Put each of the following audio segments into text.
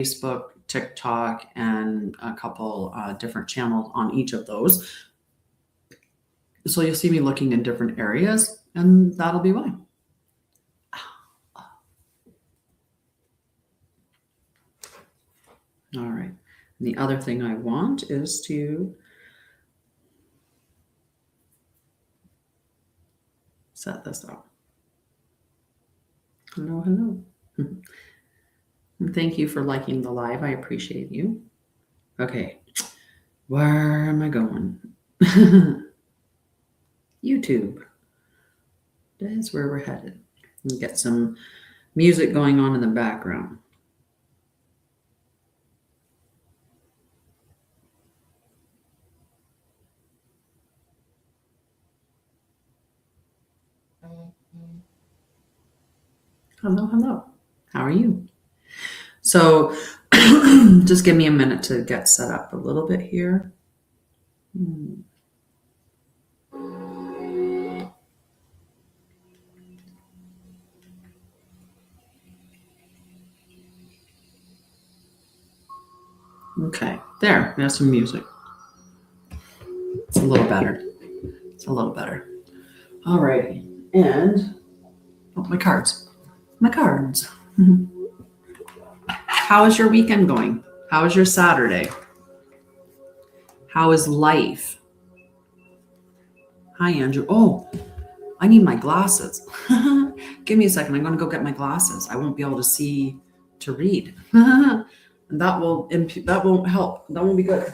Facebook, TikTok, and a couple different channels on each of those. So you'll see me looking in different areas, and that'll be why. All right. And the other thing I want is to set this up. Hello, hello. And thank you for liking the live. I appreciate you. Okay. Where am I going? YouTube. That's where we're headed. And get some music going on in the background. Hello, hello. How are you? So just give me a minute to get set up a little bit here. Okay, there, we have some music. It's a little better. It's a little better. All righty. And my cards. My cards. How is your weekend going? How is your Saturday? How is life? Hi, Andrew. Oh, I need my glasses. Give me a second. I'm going to go get my glasses. I won't be able to see to read. And that won't help. That won't be good.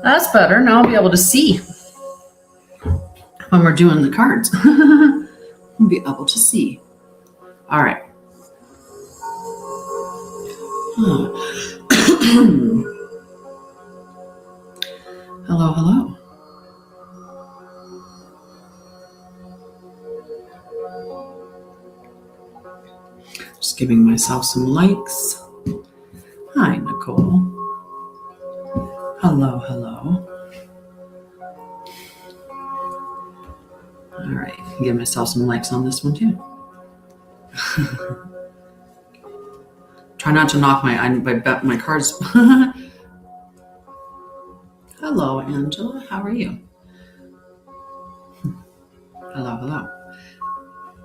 That's better. Now I'll be able to see when we're doing the cards. I'll be able to see. All right. Hello, hello. Just giving myself some likes. Hi, Nicole. Hello, hello. All right, give myself some likes on this one too. Try not to knock my cards. Hello, Angela. How are you? Hello, hello.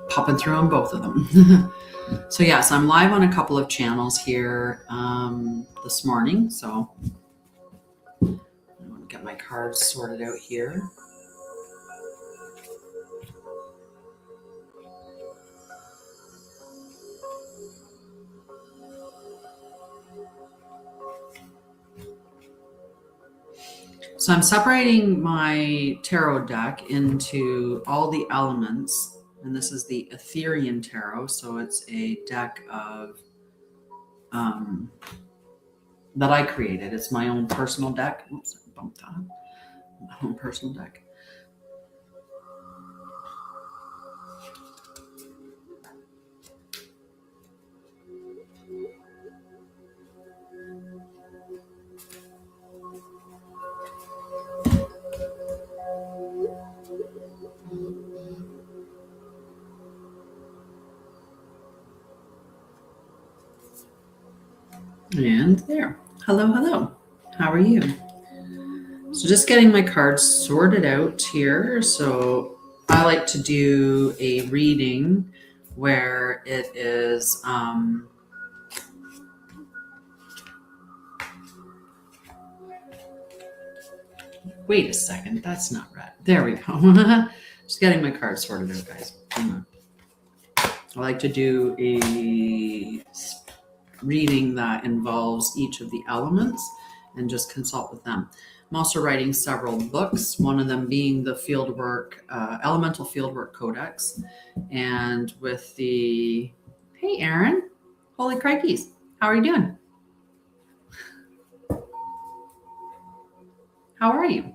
Popping through on both of them. So yes, I'm live on a couple of channels here this morning. So I want to get my cards sorted out here. So I'm separating my tarot deck into all the elements, and this is the Etherian Tarot. So it's a deck of that I created. It's my own personal deck. Oops, I bumped that. My own personal deck. And there. Hello, hello. How are you? So just getting my cards sorted out here. So I like to do a reading where it is wait a second, that's not right. There we go. Just getting my cards sorted out, guys. Hang on. I like to do a reading that involves each of the elements and just consult with them. I'm also writing several books, one of them being the Fieldwork, Elemental Fieldwork Codex. And with the, hey, Aaron, holy crikeys, how are you doing? How are you?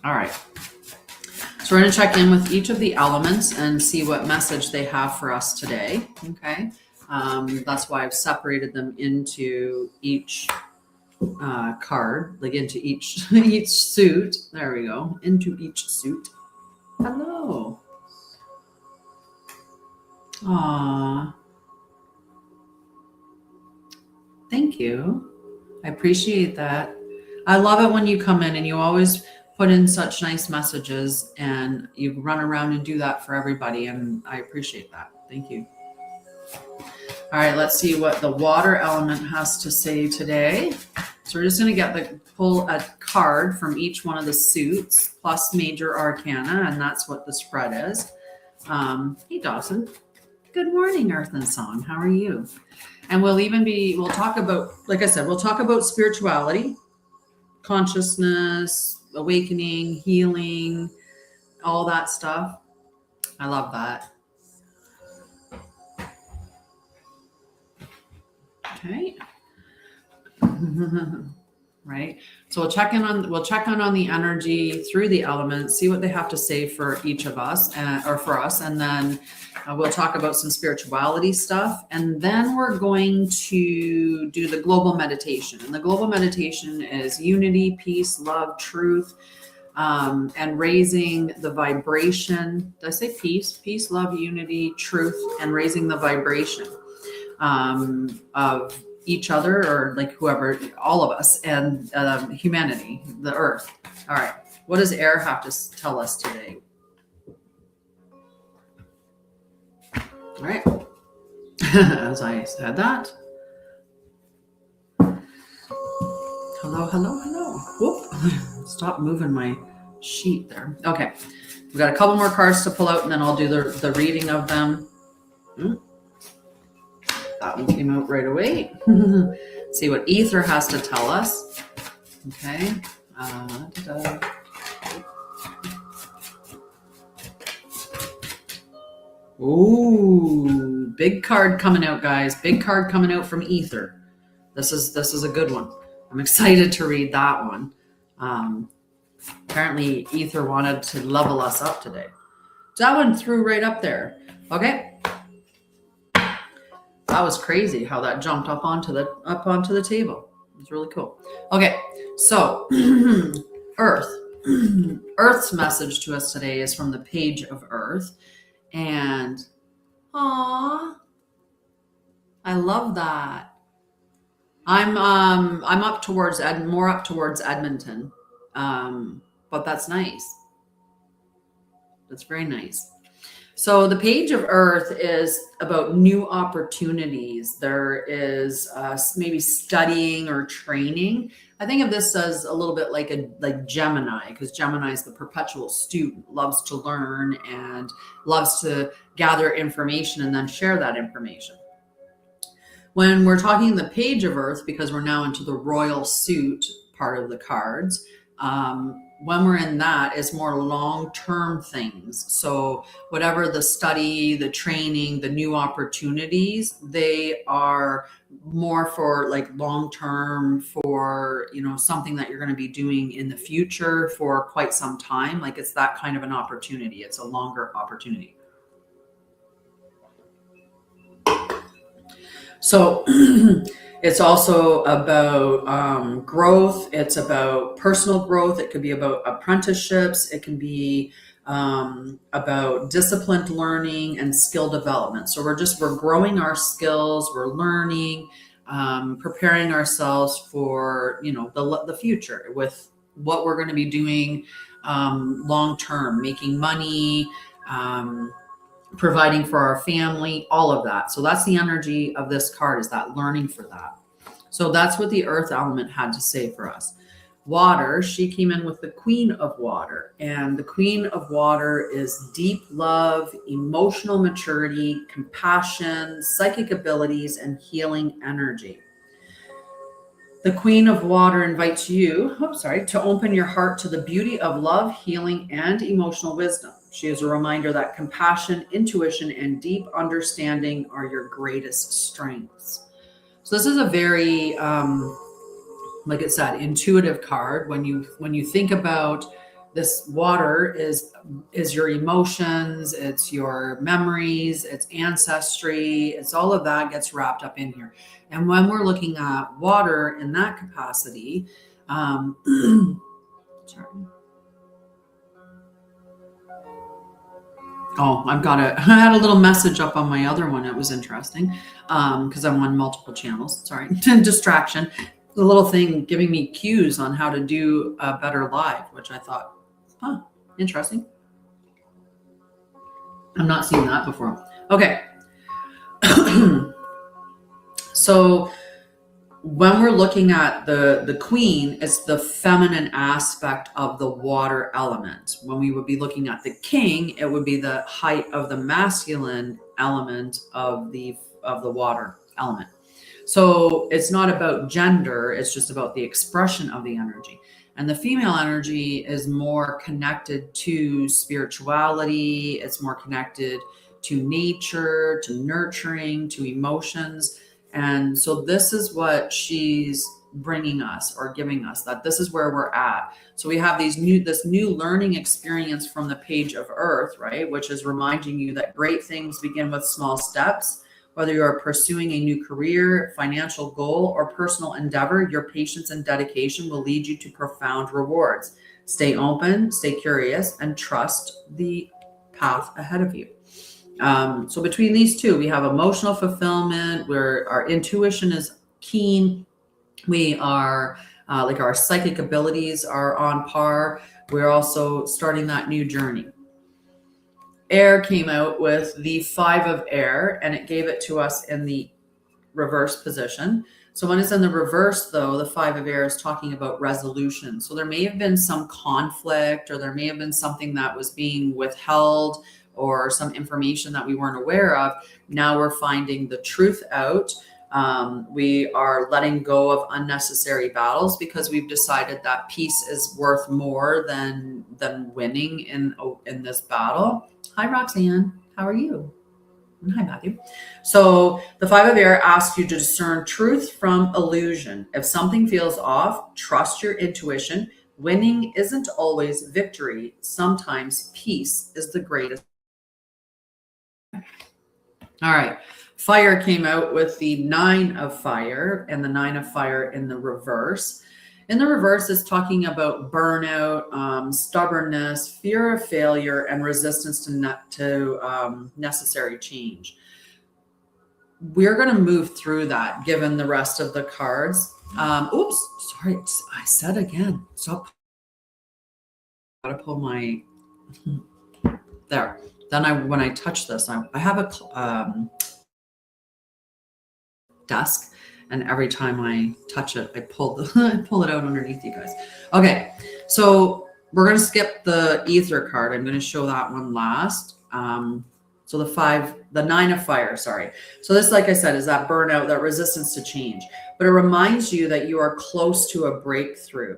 All right. So we're going to check in with each of the elements and see what message they have for us today. Okay. That's why I've separated them into each card, like into each suit. There we go. Into each suit. Hello. Aw. Thank you. I appreciate that. I love it when you come in and you always put in such nice messages and you run around and do that for everybody. And I appreciate that. Thank you. All right, let's see what the water element has to say today. So we're just going to pull a card from each one of the suits plus major arcana, and that's what the spread is. Hey, Dawson. Good morning, Earth and Song. How are you? And we'll talk about, like I said, we'll talk about spirituality, consciousness, awakening, healing, all that stuff. I love that. Okay. Right. So we'll check in on the energy through the elements, see what they have to say for each of us or for us. And then we'll talk about some spirituality stuff. And then we're going to do the global meditation. And the global meditation is unity, peace, love, truth, and raising the vibration. Did I say peace? Peace, love, unity, truth, and raising the vibration of each other, or like whoever, all of us, and humanity, the earth. All right. What does air have to tell us today? All right. As I said that. Hello, hello, hello. Whoop. Stop moving my sheet there. Okay. We've got a couple more cards to pull out, and then I'll do the reading of them. That one came out right away. See what ether has to tell us. Okay. Ooh, big card coming out, guys. Big card coming out from ether. This is a good one. I'm excited to read that one. Apparently ether wanted to level us up today. So that one threw right up there. Okay. That was crazy how that jumped up onto the table. It's really cool. Okay, so Earth. Earth's message to us today is from the page of Earth, and I love that. I'm up towards Edmonton, but that's nice. That's very nice. So the page of Earth is about new opportunities. There is maybe studying or training. I think of this as a little bit like Gemini, because Gemini is the perpetual student, loves to learn and loves to gather information and then share that information. When we're talking the page of Earth, because we're now into the royal suit part of the cards, when we're in that, it's more long-term things. So whatever the study, the training, the new opportunities, they are more for like long-term, for, something that you're going to be doing in the future for quite some time. Like it's that kind of an opportunity. It's a longer opportunity. So it's also about growth. It's about personal growth. It could be about apprenticeships. It can be about disciplined learning and skill development. So we're growing our skills. We're learning, preparing ourselves for the future with what we're going to be doing long term, making money, providing for our family, all of that. So that's the energy of this card, is that learning for that. So that's what the earth element had to say for us. water, she came in with the Queen of Water. And the Queen of Water is deep love, emotional maturity, compassion, psychic abilities, and healing energy. The Queen of Water invites you, to open your heart to the beauty of love, healing, and emotional wisdom. She is a reminder that compassion, intuition, and deep understanding are your greatest strengths. So this is a very, like it said, intuitive card. When you think about this, water is your emotions, it's your memories, it's ancestry, it's all of that gets wrapped up in here. And when we're looking at water in that capacity, sorry. Oh, I had a little message up on my other one. It was interesting because I'm on multiple channels. Sorry, distraction. The little thing giving me cues on how to do a better live, which I thought, interesting. I've not seen that before. Okay. So when we're looking at the queen, it's the feminine aspect of the water element. When we would be looking at the king, it would be the height of the masculine element of the water element. So it's not about gender, it's just about the expression of the energy. And the female energy is more connected to spirituality, it's more connected to nature, to nurturing, to emotions. And so this is what she's bringing us or giving us, that this is where we're at. So we have this new learning experience from the page of Earth, right? Which is reminding you that great things begin with small steps. Whether you are pursuing a new career, financial goal, or personal endeavor, your patience and dedication will lead you to profound rewards. Stay open, stay curious, and trust the path ahead of you. So between these two, we have emotional fulfillment, where our intuition is keen. We are like our psychic abilities are on par. We're also starting that new journey. Air came out with the 5 of air, and it gave it to us in the reverse position. So when it's in the reverse, though, the 5 of air is talking about resolution. So there may have been some conflict, or there may have been something that was being withheld, or some information that we weren't aware of. Now we're finding the truth out. We are letting go of unnecessary battles because we've decided that peace is worth more than winning in this battle. Hi, Roxanne. How are you? And hi, Matthew. So the 5 of air asks you to discern truth from illusion. If something feels off, trust your intuition. Winning isn't always victory. Sometimes peace is the greatest. All right. Fire came out with the 9 of fire, and the 9 of fire in the reverse. In the reverse is talking about burnout, stubbornness, fear of failure, and resistance to necessary change. We're going to move through that given the rest of the cards. Oops, sorry, I said again. Stop. Gotta pull my there. Then when I touch this, I have a desk, and every time I touch it, I pull it out underneath you guys. Okay, so we're going to skip the ether card. I'm going to show that one last. So the 9 of fire, sorry. So this, like I said, is that burnout, that resistance to change. But it reminds you that you are close to a breakthrough,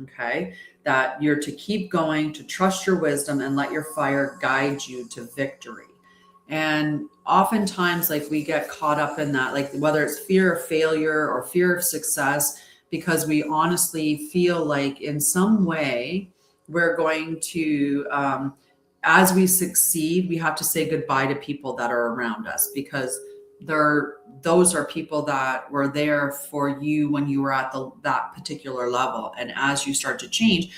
okay? That you're to keep going, to trust your wisdom, and let your fire guide you to victory. And oftentimes, like, we get caught up in that, like whether it's fear of failure or fear of success, because we honestly feel like in some way we're going to, as we succeed, we have to say goodbye to people that are around us, because those are people that were there for you when you were at that particular level. And as you start to change,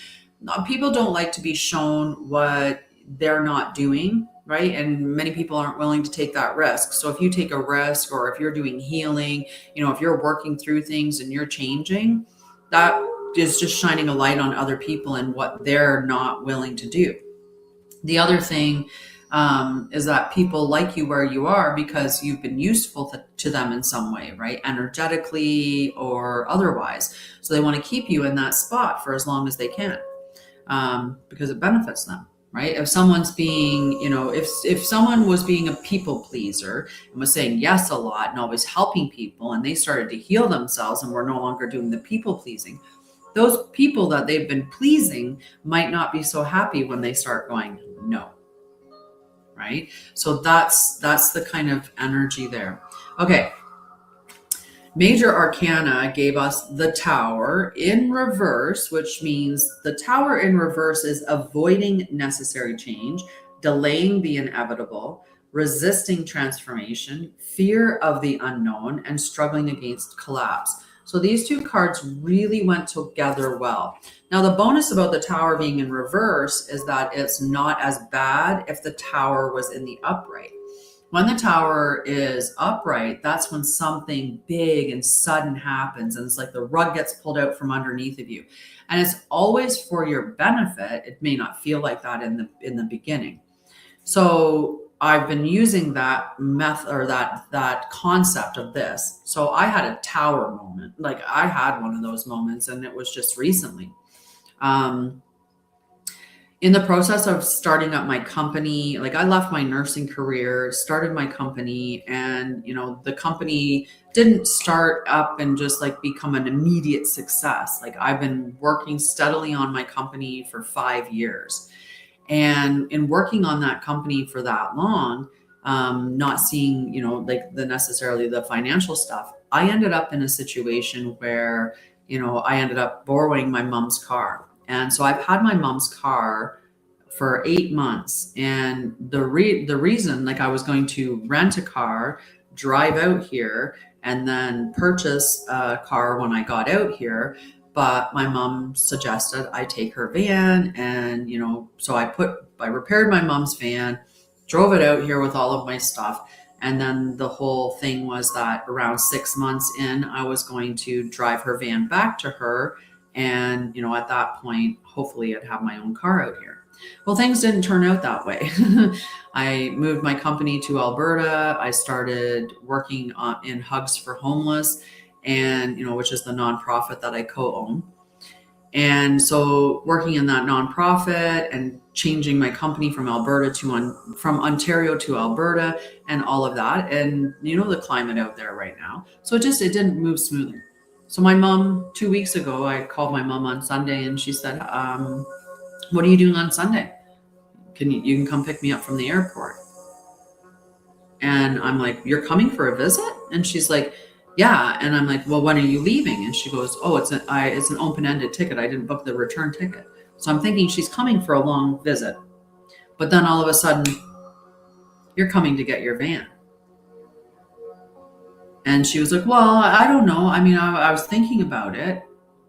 people don't like to be shown what they're not doing, right? And many people aren't willing to take that risk. So if you take a risk, or if you're doing healing, if you're working through things and you're changing, that is just shining a light on other people and what they're not willing to do. The other thing is that people like you where you are because you've been useful to them in some way, right? Energetically or otherwise. So they want to keep you in that spot for as long as they can, because it benefits them, right? If someone's being, if someone was being a people pleaser and was saying yes a lot and always helping people, and they started to heal themselves and were no longer doing the people pleasing, those people that they've been pleasing might not be so happy when they start going no. Right? So that's the kind of energy there. Okay. Major Arcana gave us the Tower in reverse, which means the Tower in reverse is avoiding necessary change, delaying the inevitable, resisting transformation, fear of the unknown, and struggling against collapse. So these two cards really went together well. Now, the bonus about the Tower being in reverse is that it's not as bad if the Tower was in the upright. When the Tower is upright, that's when something big and sudden happens, and it's like the rug gets pulled out from underneath of you. And it's always for your benefit. It may not feel like that in the beginning. So I've been using that method, or that concept of this. So I had a Tower moment. Like, I had one of those moments, and it was just recently. In the process of starting up my company, like, I left my nursing career, started my company, and the company didn't start up and just like become an immediate success. Like, I've been working steadily on my company for 5 years. And in working on that company for that long, not seeing, like necessarily the financial stuff, I ended up in a situation where, I ended up borrowing my mom's car. And so I've had my mom's car for 8 months. And the reason, like, I was going to rent a car, drive out here, and then purchase a car when I got out here. But my mom suggested I take her van. And, so I repaired my mom's van, drove it out here with all of my stuff. And then the whole thing was that around 6 months in, I was going to drive her van back to her. And, at that point, hopefully I'd have my own car out here. Well, things didn't turn out that way. I moved my company to Alberta. I started working in Hugs for Homeless, and, which is the nonprofit that I co-own. And so working in that nonprofit and changing my company from from Ontario to Alberta and all of that. And the climate out there right now. So it didn't move smoothly. So my mom, 2 weeks ago, I called my mom on Sunday, and she said, what are you doing on Sunday? You can come pick me up from the airport. And I'm like, you're coming for a visit? And she's like, yeah. And I'm like, well, when are you leaving? And she goes, oh, it's an open-ended ticket. I didn't book the return ticket. So I'm thinking she's coming for a long visit. But then all of a sudden, you're coming to get your van. And she was like, well, I don't know. I mean, I was thinking about it.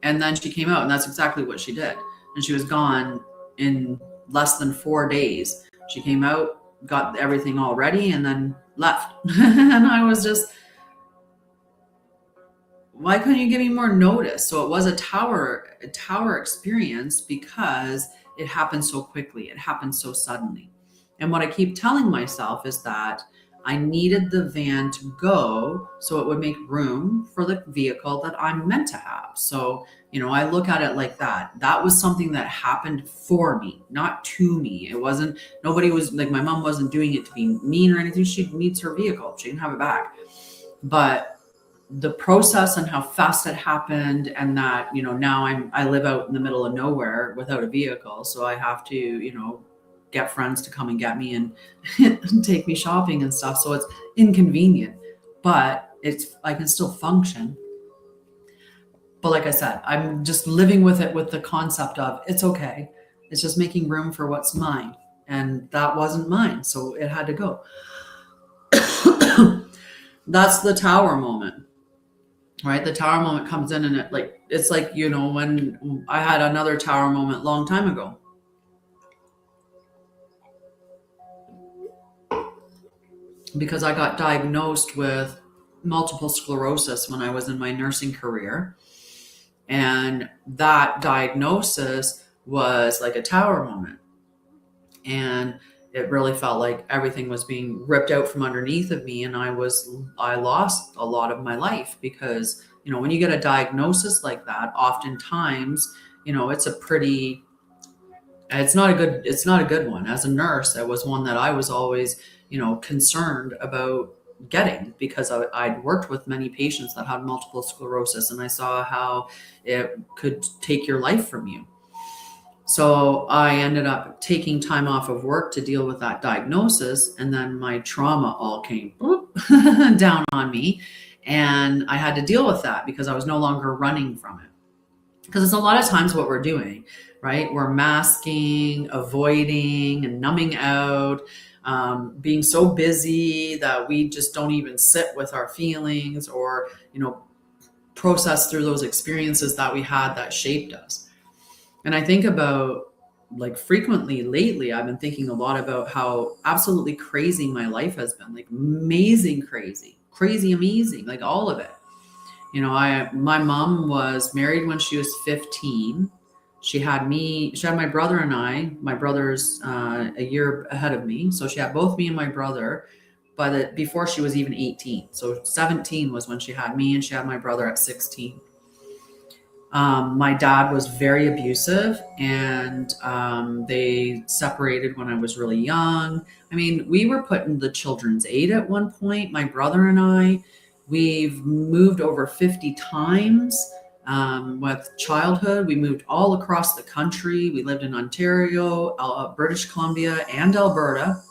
And then she came out, and that's exactly what she did. And she was gone in less than 4 days. She came out, got everything all ready, and then left. And I was just, why couldn't you give me more notice? So it was a tower experience because it happened so quickly. It happened so suddenly. And what I keep telling myself is that I needed the van to go so it would make room for the vehicle that I'm meant to have. So, I look at it like that. That was something that happened for me, not to me. It wasn't, nobody was like, my mom wasn't doing it to be mean or anything. She needs her vehicle. She can have it back. But the process and how fast it happened, and that, now I live out in the middle of nowhere without a vehicle. So I have to, get friends to come and get me and take me shopping and stuff. So it's inconvenient, but I can still function. But like I said, I'm just living with it, with the concept of it's okay. It's just making room for what's mine. And that wasn't mine. So it had to go. That's the Tower moment, right? The Tower moment comes in, and it's like, when I had another Tower moment a long time ago. Because I got diagnosed with multiple sclerosis when I was in my nursing career. And that diagnosis was like a Tower moment. And it really felt like everything was being ripped out from underneath of me, and I lost a lot of my life because, when you get a diagnosis like that, oftentimes, it's not a good one. As a nurse, that was one that I was always, concerned about getting, because I'd worked with many patients that had multiple sclerosis, and I saw how it could take your life from you. So I ended up taking time off of work to deal with that diagnosis. And then my trauma all came down on me. And I had to deal with that because I was no longer running from it. Because it's a lot of times what we're doing, right? We're masking, avoiding, and numbing out, being so busy that we just don't even sit with our feelings or, process through those experiences that we had that shaped us. And I think about, like, frequently lately, I've been thinking a lot about how absolutely crazy my life has been, like amazing, crazy, amazing, like all of it. My mom was married when she was 15. She had my brother and I. My brother's a year ahead of me. So she had both me and my brother before she was even 18. So 17 was when she had me, and she had my brother at 16. My dad was very abusive, and they separated when I was really young. I mean, we were put in the children's aid at one point, my brother and I. We've moved over 50 times with childhood. We moved all across the country. We lived in Ontario, British Columbia, and Alberta.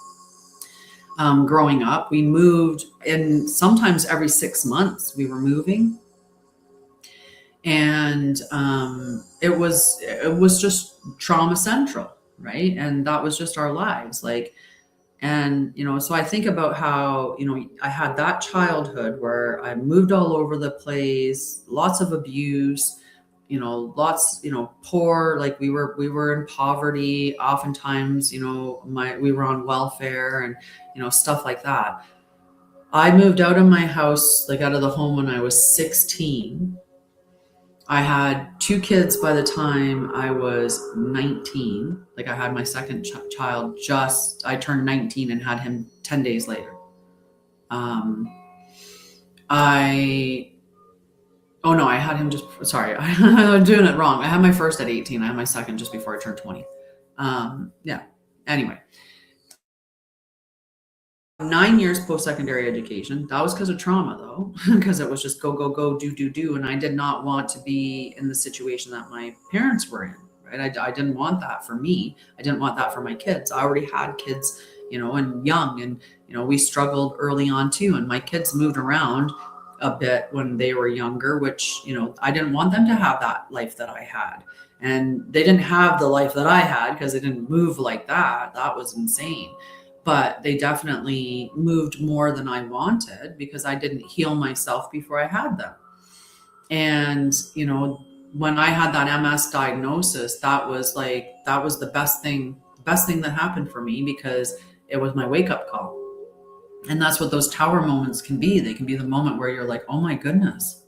Growing up, we moved, and sometimes every 6 months we were moving. And it was just trauma central, right? And that was just our lives, like. And so I think about how I had that childhood where I moved all over the place, lots of abuse, lots, poor, like we were in poverty oftentimes. We were on welfare and stuff like that. I moved out of my house, like out of the home, when I was 16. I had 2 kids by the time I was 19. Like, I had my second child I turned 19 and had him 10 days later. I had him sorry, I'm doing it wrong. I had my first at 18. I had my second just before I turned 20. Anyway. 9 years post-secondary education. That was because of trauma, though, because it was just go, go, go, do. And I did not want to be in the situation that my parents were in, right? I didn't want that for me. I didn't want that for my kids. I already had kids, and young, and, we struggled early on too. And my kids moved around a bit when they were younger, which, I didn't want them to have that life that I had. And they didn't have the life that I had because they didn't move like that. That was insane. But they definitely moved more than I wanted because I didn't heal myself before I had them. And, when I had that MS diagnosis, that was the best thing that happened for me, because it was my wake up call. And that's what those tower moments can be. They can be the moment where you're like, oh my goodness,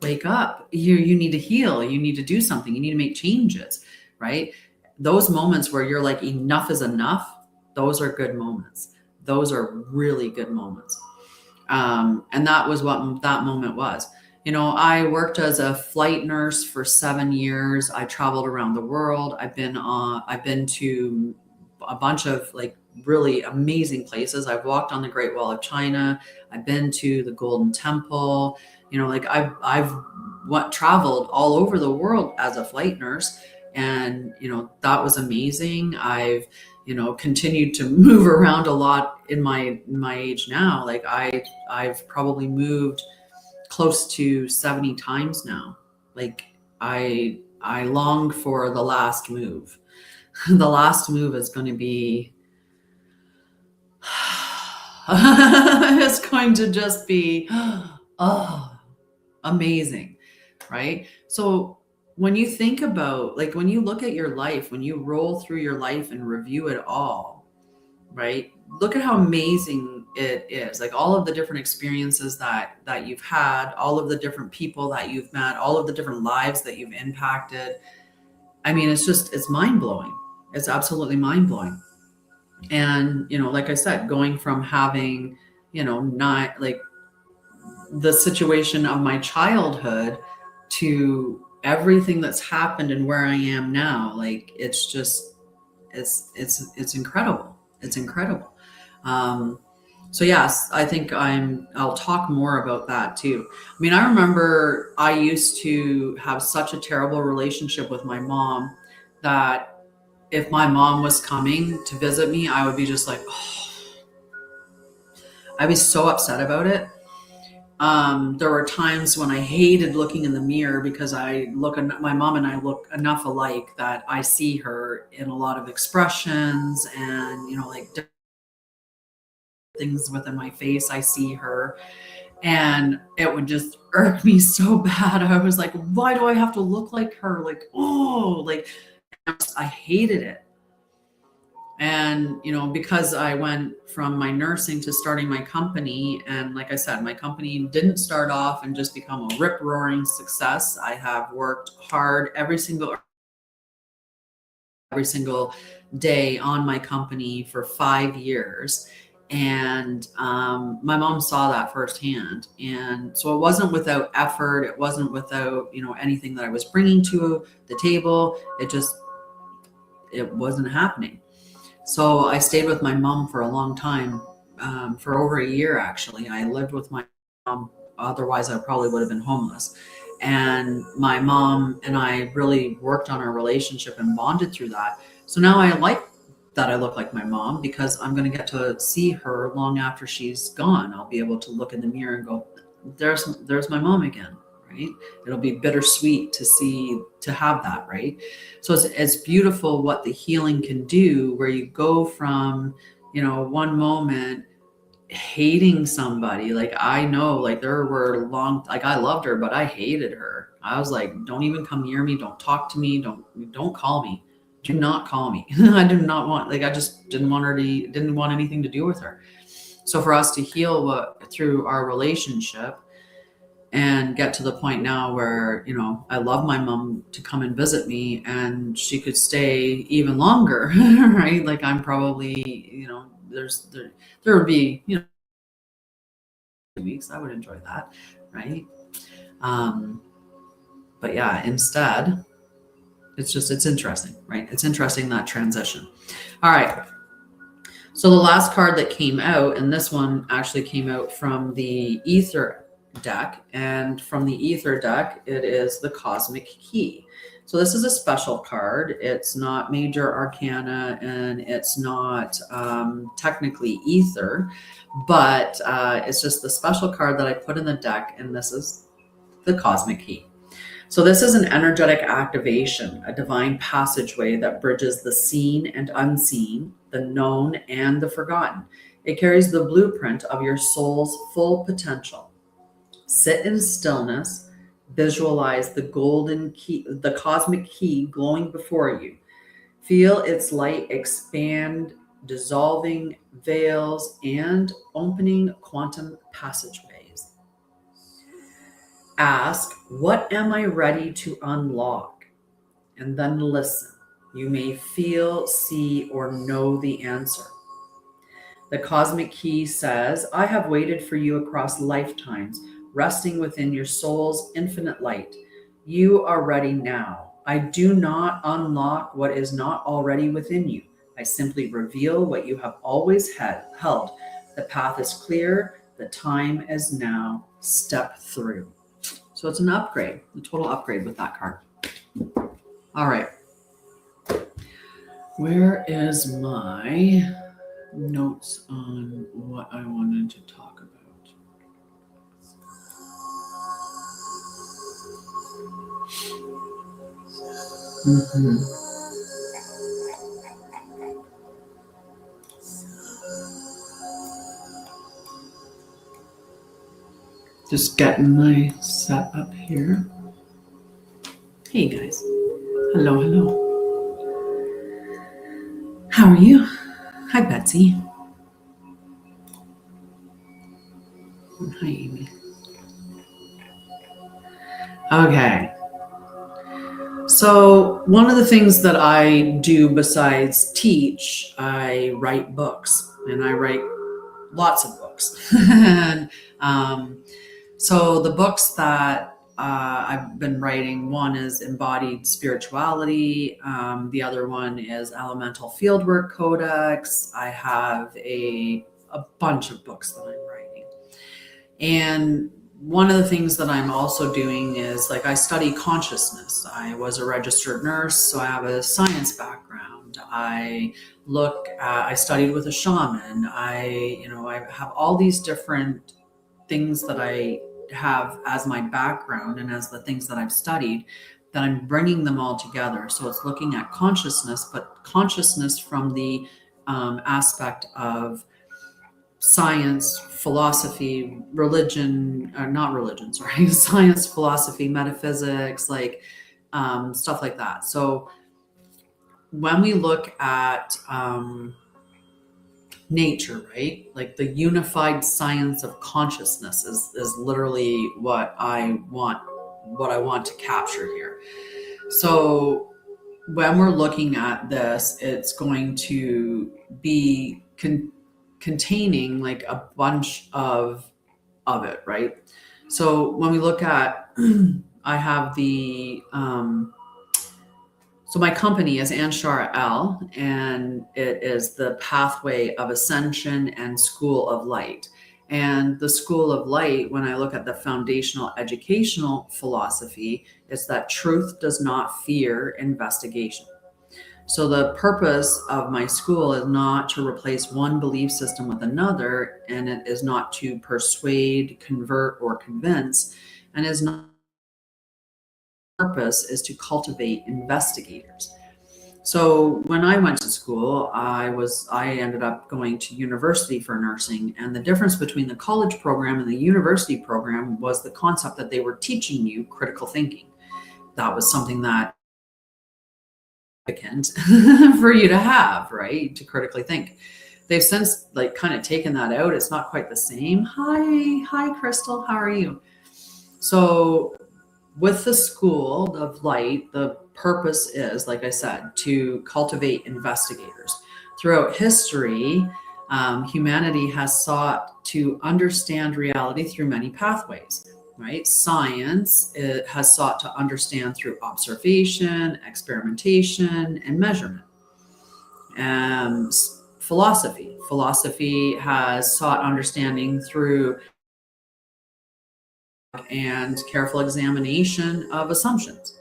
wake up. You need to heal. You need to do something. You need to make changes, right? Those moments where you're like, enough is enough. Those are good moments. Those are really good moments. And that was what that moment was. I worked as a flight nurse for 7 years. I traveled around the world. I've been to a bunch of, like, really amazing places. I've walked on the Great Wall of China. I've been to the Golden Temple. I've traveled all over the world as a flight nurse. And, that was amazing. I've, continued to move around a lot in my age now. Like, I've probably moved close to 70 times now. Like, I longed for the last move. The last move is going to be, it's going to just be, amazing. Right? So when you think about, like, when you look at your life, when you roll through your life and review it all, right? Look at how amazing it is. Like, all of the different experiences that you've had, all of the different people that you've met, all of the different lives that you've impacted. I mean, it's mind blowing. It's absolutely mind blowing. And, like I said, going from having, not like the situation of my childhood to everything that's happened and where I am now, like it's just it's incredible. It's incredible. Um, so yes, I think I'll talk more about that too. I mean, I remember I used to have such a terrible relationship with my mom that if my mom was coming to visit me, I would be just like, oh, I'd be so upset about it. There were times when I hated looking in the mirror because my mom and I look enough alike that I see her in a lot of expressions and, like things within my face. I see her and it would just irk me so bad. I was like, why do I have to look like her? Like, oh, like I hated it. And, because I went from my nursing to starting my company, and like I said, my company didn't start off and just become a rip roaring success. I have worked hard every single day on my company for 5 years. And my mom saw that firsthand. And so it wasn't without effort. It wasn't without, anything that I was bringing to the table. It wasn't happening. So I stayed with my mom for a long time, for over a year, actually. I lived with my mom. Otherwise, I probably would have been homeless. And my mom and I really worked on our relationship and bonded through that. So now I like that I look like my mom because I'm going to get to see her long after she's gone. I'll be able to look in the mirror and go, there's my mom again, right? It'll be bittersweet to have that, right? So it's beautiful what the healing can do, where you go from, one moment hating somebody. Like I know, like there were like I loved her, but I hated her. I was like, don't even come near me. Don't talk to me. Don't call me. Do not call me. I do not want, like, I just didn't want anything to do with her. So for us to heal through our relationship and get to the point now where, I love my mom to come and visit me and she could stay even longer, right? Like I'm probably, there would be, 2 weeks. I would enjoy that, right? Um, but yeah, instead, it's interesting, right? It's interesting, that transition. All right. So the last card that came out, and this one actually came out from the Ether deck, and from the Ether deck, it is the Cosmic Key. So this is a special card. It's not major arcana, and it's not technically ether, but it's just the special card that I put in the deck, and this is the Cosmic Key. So this is an energetic activation, a divine passageway that bridges the seen and unseen, the known and the forgotten. It carries the blueprint of your soul's full potential. Sit in stillness, visualize the golden key, the cosmic key glowing before you. Feel its light expand, dissolving veils and opening quantum passageways. Ask, what am I ready to unlock? And then listen. You may feel, see, or know the answer. The cosmic key says, I have waited for you across lifetimes, resting within your soul's infinite light. You are ready now. I do not unlock what is not already within you. I simply reveal what you have always held. The path is clear. The time is now. Step through. So it's an upgrade, a total upgrade with that card. All right. Where is my notes on what I wanted to talk about? Just getting my set up here. Hey guys. Hello, hello. How are you? Hi, Betsy. Hi, Amy. Okay. So one of the things that I do besides teach, I write books, and I write lots of books. And so the books that I've been writing, one is Embodied Spirituality. The other one is Elemental Fieldwork Codex. I have a bunch of books that I'm writing. And one of the things that I'm also doing is, like, I study consciousness. I was a registered nurse, so I have a science background. I studied with a shaman. I have all these different things that I have as my background and as the things that I've studied, that I'm bringing them all together. So it's looking at consciousness, but consciousness from the aspect of science, philosophy, religion, not religion, sorry, science, philosophy, metaphysics, like stuff like that. So when we look at nature, right? Like the unified science of consciousness is literally what I want to capture here. So when we're looking at this, it's going to be containing like a bunch of it, right? So when we look at, I have the so my company is Anshara'El, and it is the Pathway of Ascension and School of Light. And the School of Light, when I look at the foundational educational philosophy, is that truth does not fear investigation. So the purpose of my school is not to replace one belief system with another, and it is not to persuade, convert, or convince, and is not purpose is to cultivate investigators. So when I went to school, I ended up going to university for nursing, and the difference between the college program and the university program was the concept that they were teaching you critical thinking. That was something that for you to have, right? To critically think. They've since like kind of taken that out. It's not quite the same. Hi, Crystal. How are you? So with the School of Light, the purpose is, like I said, to cultivate investigators. Throughout history, humanity has sought to understand reality through many pathways, right? Science has sought to understand through observation, experimentation, and measurement. Philosophy has sought understanding through and careful examination of assumptions.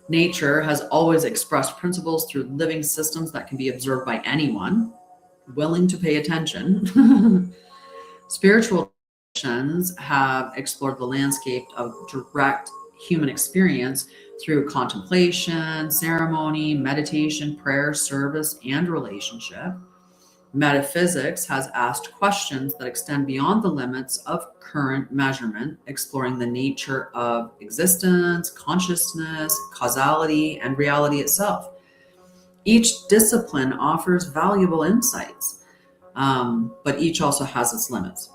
Nature has always expressed principles through living systems that can be observed by anyone willing to pay attention. Spiritual traditions have explored the landscape of direct human experience through contemplation, ceremony, meditation, prayer, service, and relationship. Metaphysics has asked questions that extend beyond the limits of current measurement, exploring the nature of existence, consciousness, causality, and reality itself. Each discipline offers valuable insights, but each also has its limits,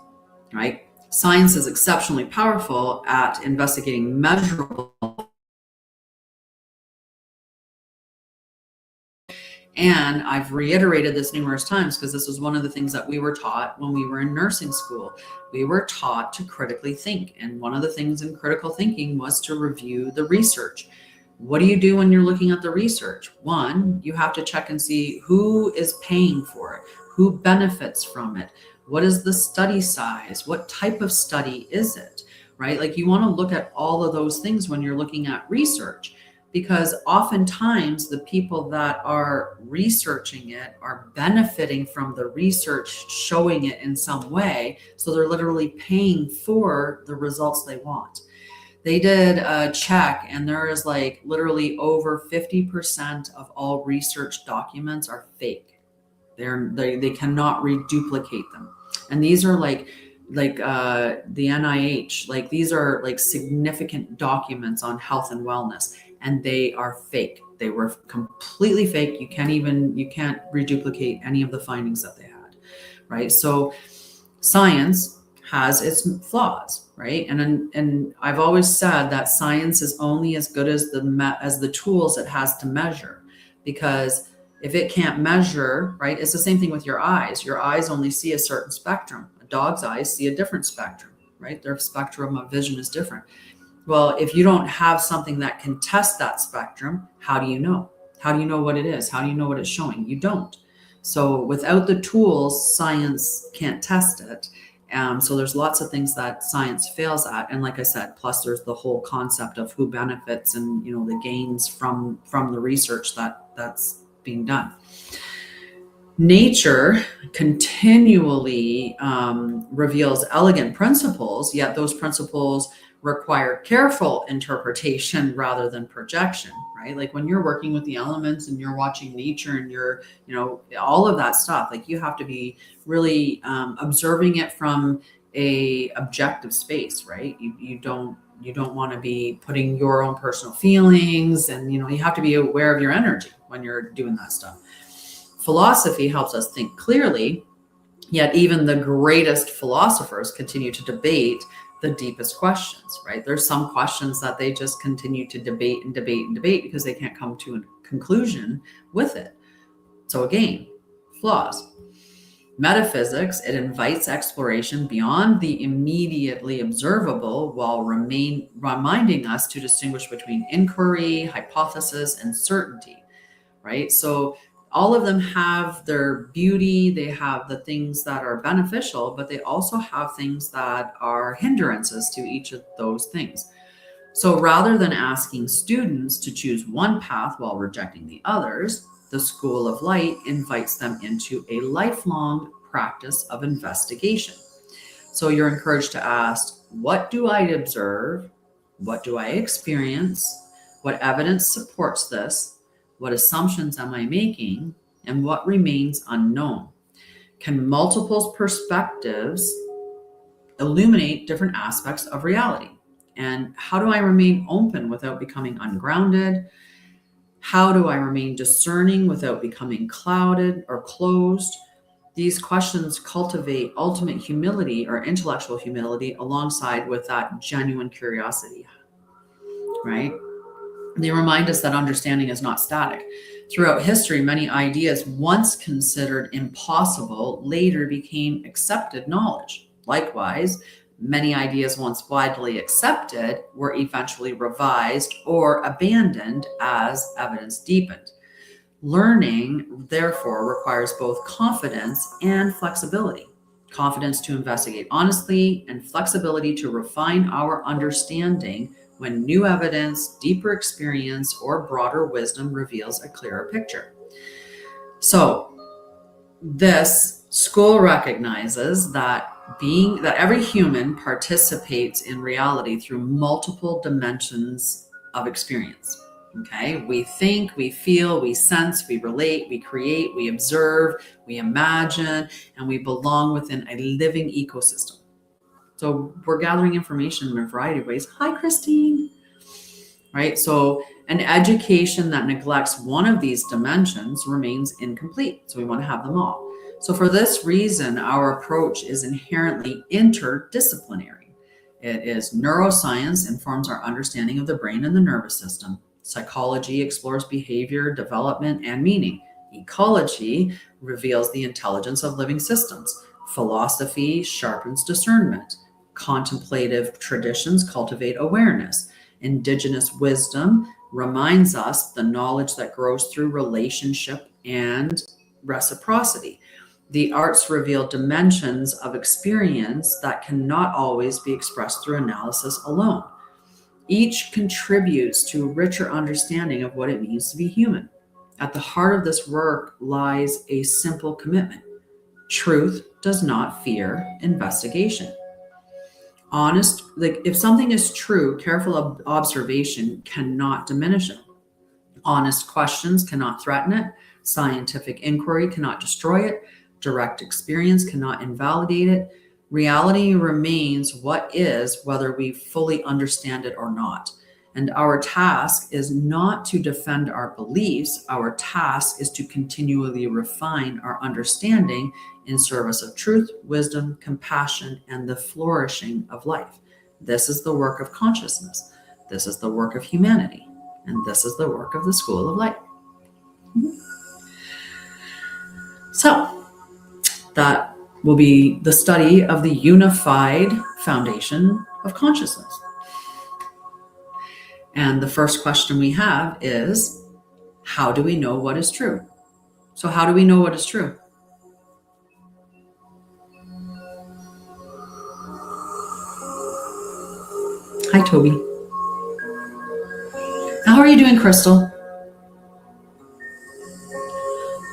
right? Science is exceptionally powerful at investigating measurable. And I've reiterated this numerous times because this was one of the things that we were taught when we were in nursing school. We were taught to critically think. And one of the things in critical thinking was to review the research. What do you do when you're looking at the research? One, you have to check and see who is paying for it, who benefits from it, what is the study size, what type of study is it, right? Like you want to look at all of those things when you're looking at research, because oftentimes the people that are researching it are benefiting from the research showing it in some way. So they're literally paying for the results they want. They did a check, and there is like literally over 50% of all research documents are fake. They cannot reduplicate them. And these are like the NIH, like these are like significant documents on health and wellness, and they are fake. They were completely fake. You can't reduplicate any of the findings that they had, right? So science has its flaws, right? And I've always said that science is only as good as the tools it has to measure, because if it can't measure, right, it's the same thing with your eyes. Your eyes only see a certain spectrum. A dog's eyes see a different spectrum, right? Their spectrum of vision is different. Well, if you don't have something that can test that spectrum, how do you know? How do you know what it is? How do you know what it's showing? You don't. So without the tools, science can't test it. So there's lots of things that science fails at. And like I said, plus there's the whole concept of who benefits and, you know, the gains from the research that's being done. Nature continually reveals elegant principles, yet those principles require careful interpretation rather than projection, right? Like when you're working with the elements and you're watching nature and you're, you know, all of that stuff, like you have to be really observing it from a objective space, right? You don't want to be putting your own personal feelings, and, you know, you have to be aware of your energy when you're doing that stuff. Philosophy helps us think clearly, yet even the greatest philosophers continue to debate the deepest questions, right? There's some questions that they just continue to debate and debate and debate because they can't come to a conclusion with it. So again, flaws. Metaphysics, it invites exploration beyond the immediately observable while reminding us to distinguish between inquiry, hypothesis, and certainty, right? So all of them have their beauty, they have the things that are beneficial, but they also have things that are hindrances to each of those things. So rather than asking students to choose one path while rejecting the others, the School of Light invites them into a lifelong practice of investigation. So you're encouraged to ask, what do I observe? What do I experience? What evidence supports this? What assumptions am I making? And what remains unknown? Can multiple perspectives illuminate different aspects of reality? And how do I remain open without becoming ungrounded? How do I remain discerning without becoming clouded or closed? These questions cultivate ultimate humility or intellectual humility alongside with that genuine curiosity, right? They remind us that understanding is not static. Throughout history, many ideas once considered impossible later became accepted knowledge. Likewise, many ideas once widely accepted were eventually revised or abandoned as evidence deepened. Learning, therefore, requires both confidence and flexibility. Confidence to investigate honestly and flexibility to refine our understanding when new evidence, deeper experience, or broader wisdom reveals a clearer picture. So this school recognizes that every human participates in reality through multiple dimensions of experience. Okay, we think, we feel, we sense, we relate, we create, we observe, we imagine, and we belong within a living ecosystem. So we're gathering information in a variety of ways. Hi, Christine. Right? So an education that neglects one of these dimensions remains incomplete. So we want to have them all. So for this reason, our approach is inherently interdisciplinary. It is neuroscience informs our understanding of the brain and the nervous system. Psychology explores behavior, development, and meaning. Ecology reveals the intelligence of living systems. Philosophy sharpens discernment. Contemplative traditions cultivate awareness. Indigenous wisdom reminds us the knowledge that grows through relationship and reciprocity. The arts reveal dimensions of experience that cannot always be expressed through analysis alone. Each contributes to a richer understanding of what it means to be human. At the heart of this work lies a simple commitment. Truth does not fear investigation. Honest, like if something is true, careful observation cannot diminish it. Honest questions cannot threaten it. Scientific inquiry cannot destroy it. Direct experience cannot invalidate it. Reality remains what is, whether we fully understand it or not. And our task is not to defend our beliefs. Our task is to continually refine our understanding in service of truth, wisdom, compassion, and the flourishing of life. This is the work of consciousness. This is the work of humanity. And this is the work of the School of Light. So that will be the study of the unified foundation of consciousness. And the first question we have is, how do we know what is true? So how do we know what is true? Hi, Toby. How are you doing, Crystal?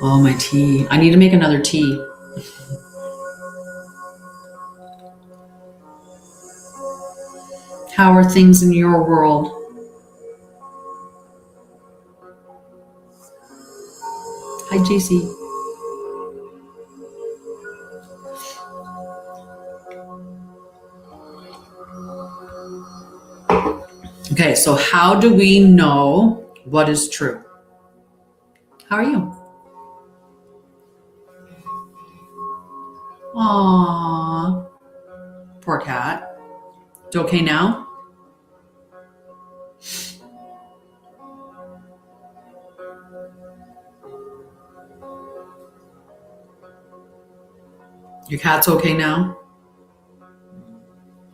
Oh, my tea. I need to make another tea. How are things in your world? Hi, JC. Okay, so how do we know what is true? How are you? Aww. Poor cat. It's okay now? Your cat's okay now?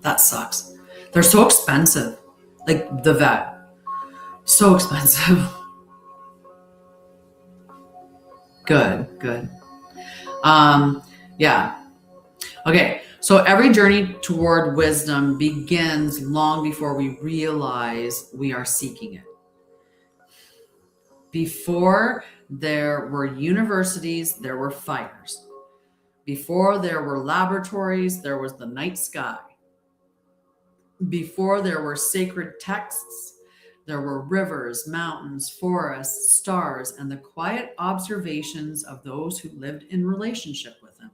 That sucks. They're so expensive. Like the vet. So expensive. Good. Yeah. Okay. So every journey toward wisdom begins long before we realize we are seeking it. Before there were universities, there were fires. Before there were laboratories, there was the night sky. Before there were sacred texts, there were rivers, mountains, forests, stars, and the quiet observations of those who lived in relationship with them.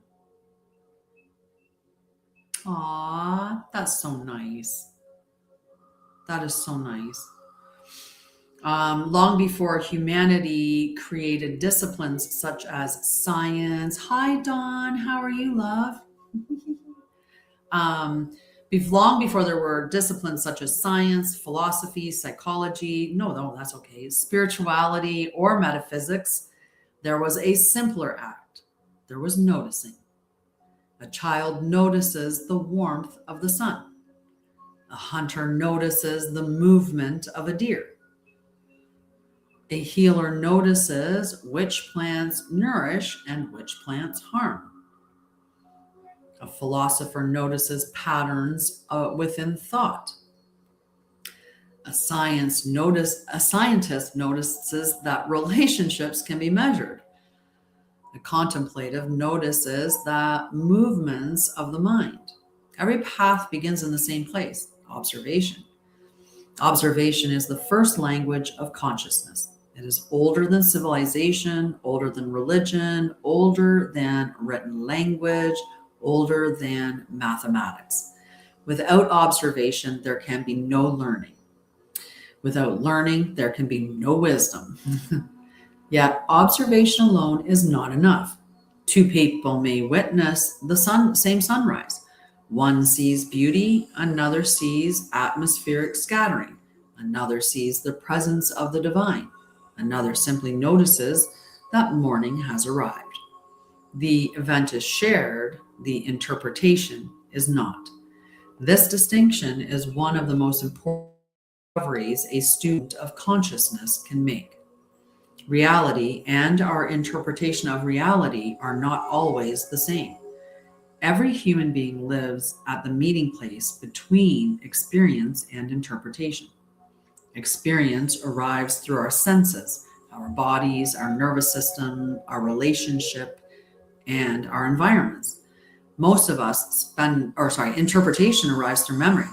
Aw, that's so nice. That is so nice. Long before humanity created disciplines such as science. Hi, Dawn. How are you, love? Long before there were disciplines such as science, philosophy, psychology, no, that's okay, spirituality, or metaphysics, there was a simpler act. There was noticing. A child notices the warmth of the sun. A hunter notices the movement of a deer. A healer notices which plants nourish and which plants harm. A philosopher notices patterns within thought. A scientist notices that relationships can be measured. A contemplative notices the movements of the mind. Every path begins in the same place, observation. Observation is the first language of consciousness. It is older than civilization, older than religion, older than written language, older than mathematics. Without observation, there can be no learning. Without learning, there can be no wisdom. Yet observation alone is not enough. Two people may witness the same sunrise. One sees beauty, another sees atmospheric scattering, another sees the presence of the divine, another simply notices that morning has arrived. The event is shared, the interpretation is not. This distinction is one of the most important discoveries a student of consciousness can make. Reality and our interpretation of reality are not always the same. Every human being lives at the meeting place between experience and interpretation. Experience arrives through our senses, our bodies, our nervous system, our relationship, and our environments. Most of us interpretation arrives through memory,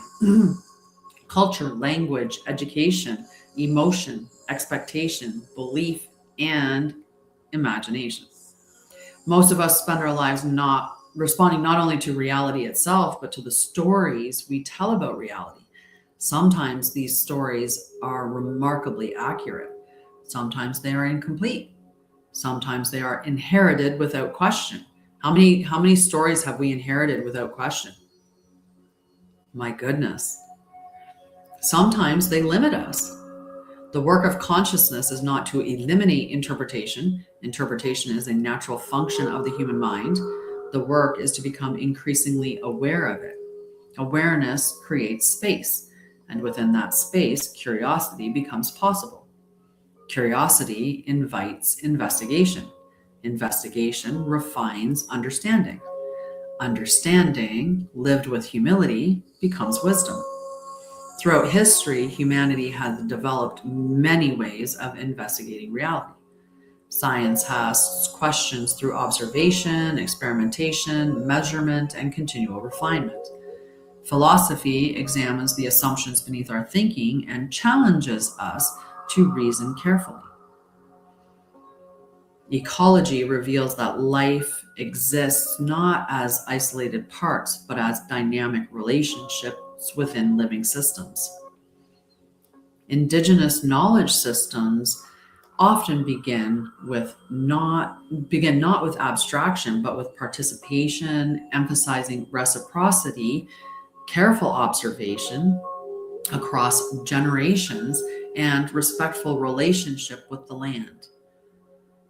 culture, language, education, emotion, expectation, belief, and imagination. Most of us spend our lives not responding not only to reality itself, but to the stories we tell about reality. Sometimes these stories are remarkably accurate. Sometimes they are incomplete. Sometimes they are inherited without question. How many stories have we inherited without question? My goodness. Sometimes they limit us. The work of consciousness is not to eliminate interpretation. Interpretation is a natural function of the human mind. The work is to become increasingly aware of it. Awareness creates space, and within that space, curiosity becomes possible. Curiosity invites investigation. Investigation refines understanding. Understanding, lived with humility, becomes wisdom. Throughout history, humanity has developed many ways of investigating reality. Science asks questions through observation, experimentation, measurement, and continual refinement. Philosophy examines the assumptions beneath our thinking and challenges us to reason carefully. Ecology reveals that life exists not as isolated parts, but as dynamic relationships within living systems. Indigenous knowledge systems often begin not with abstraction, but with participation, emphasizing reciprocity, careful observation across generations, and respectful relationship with the land.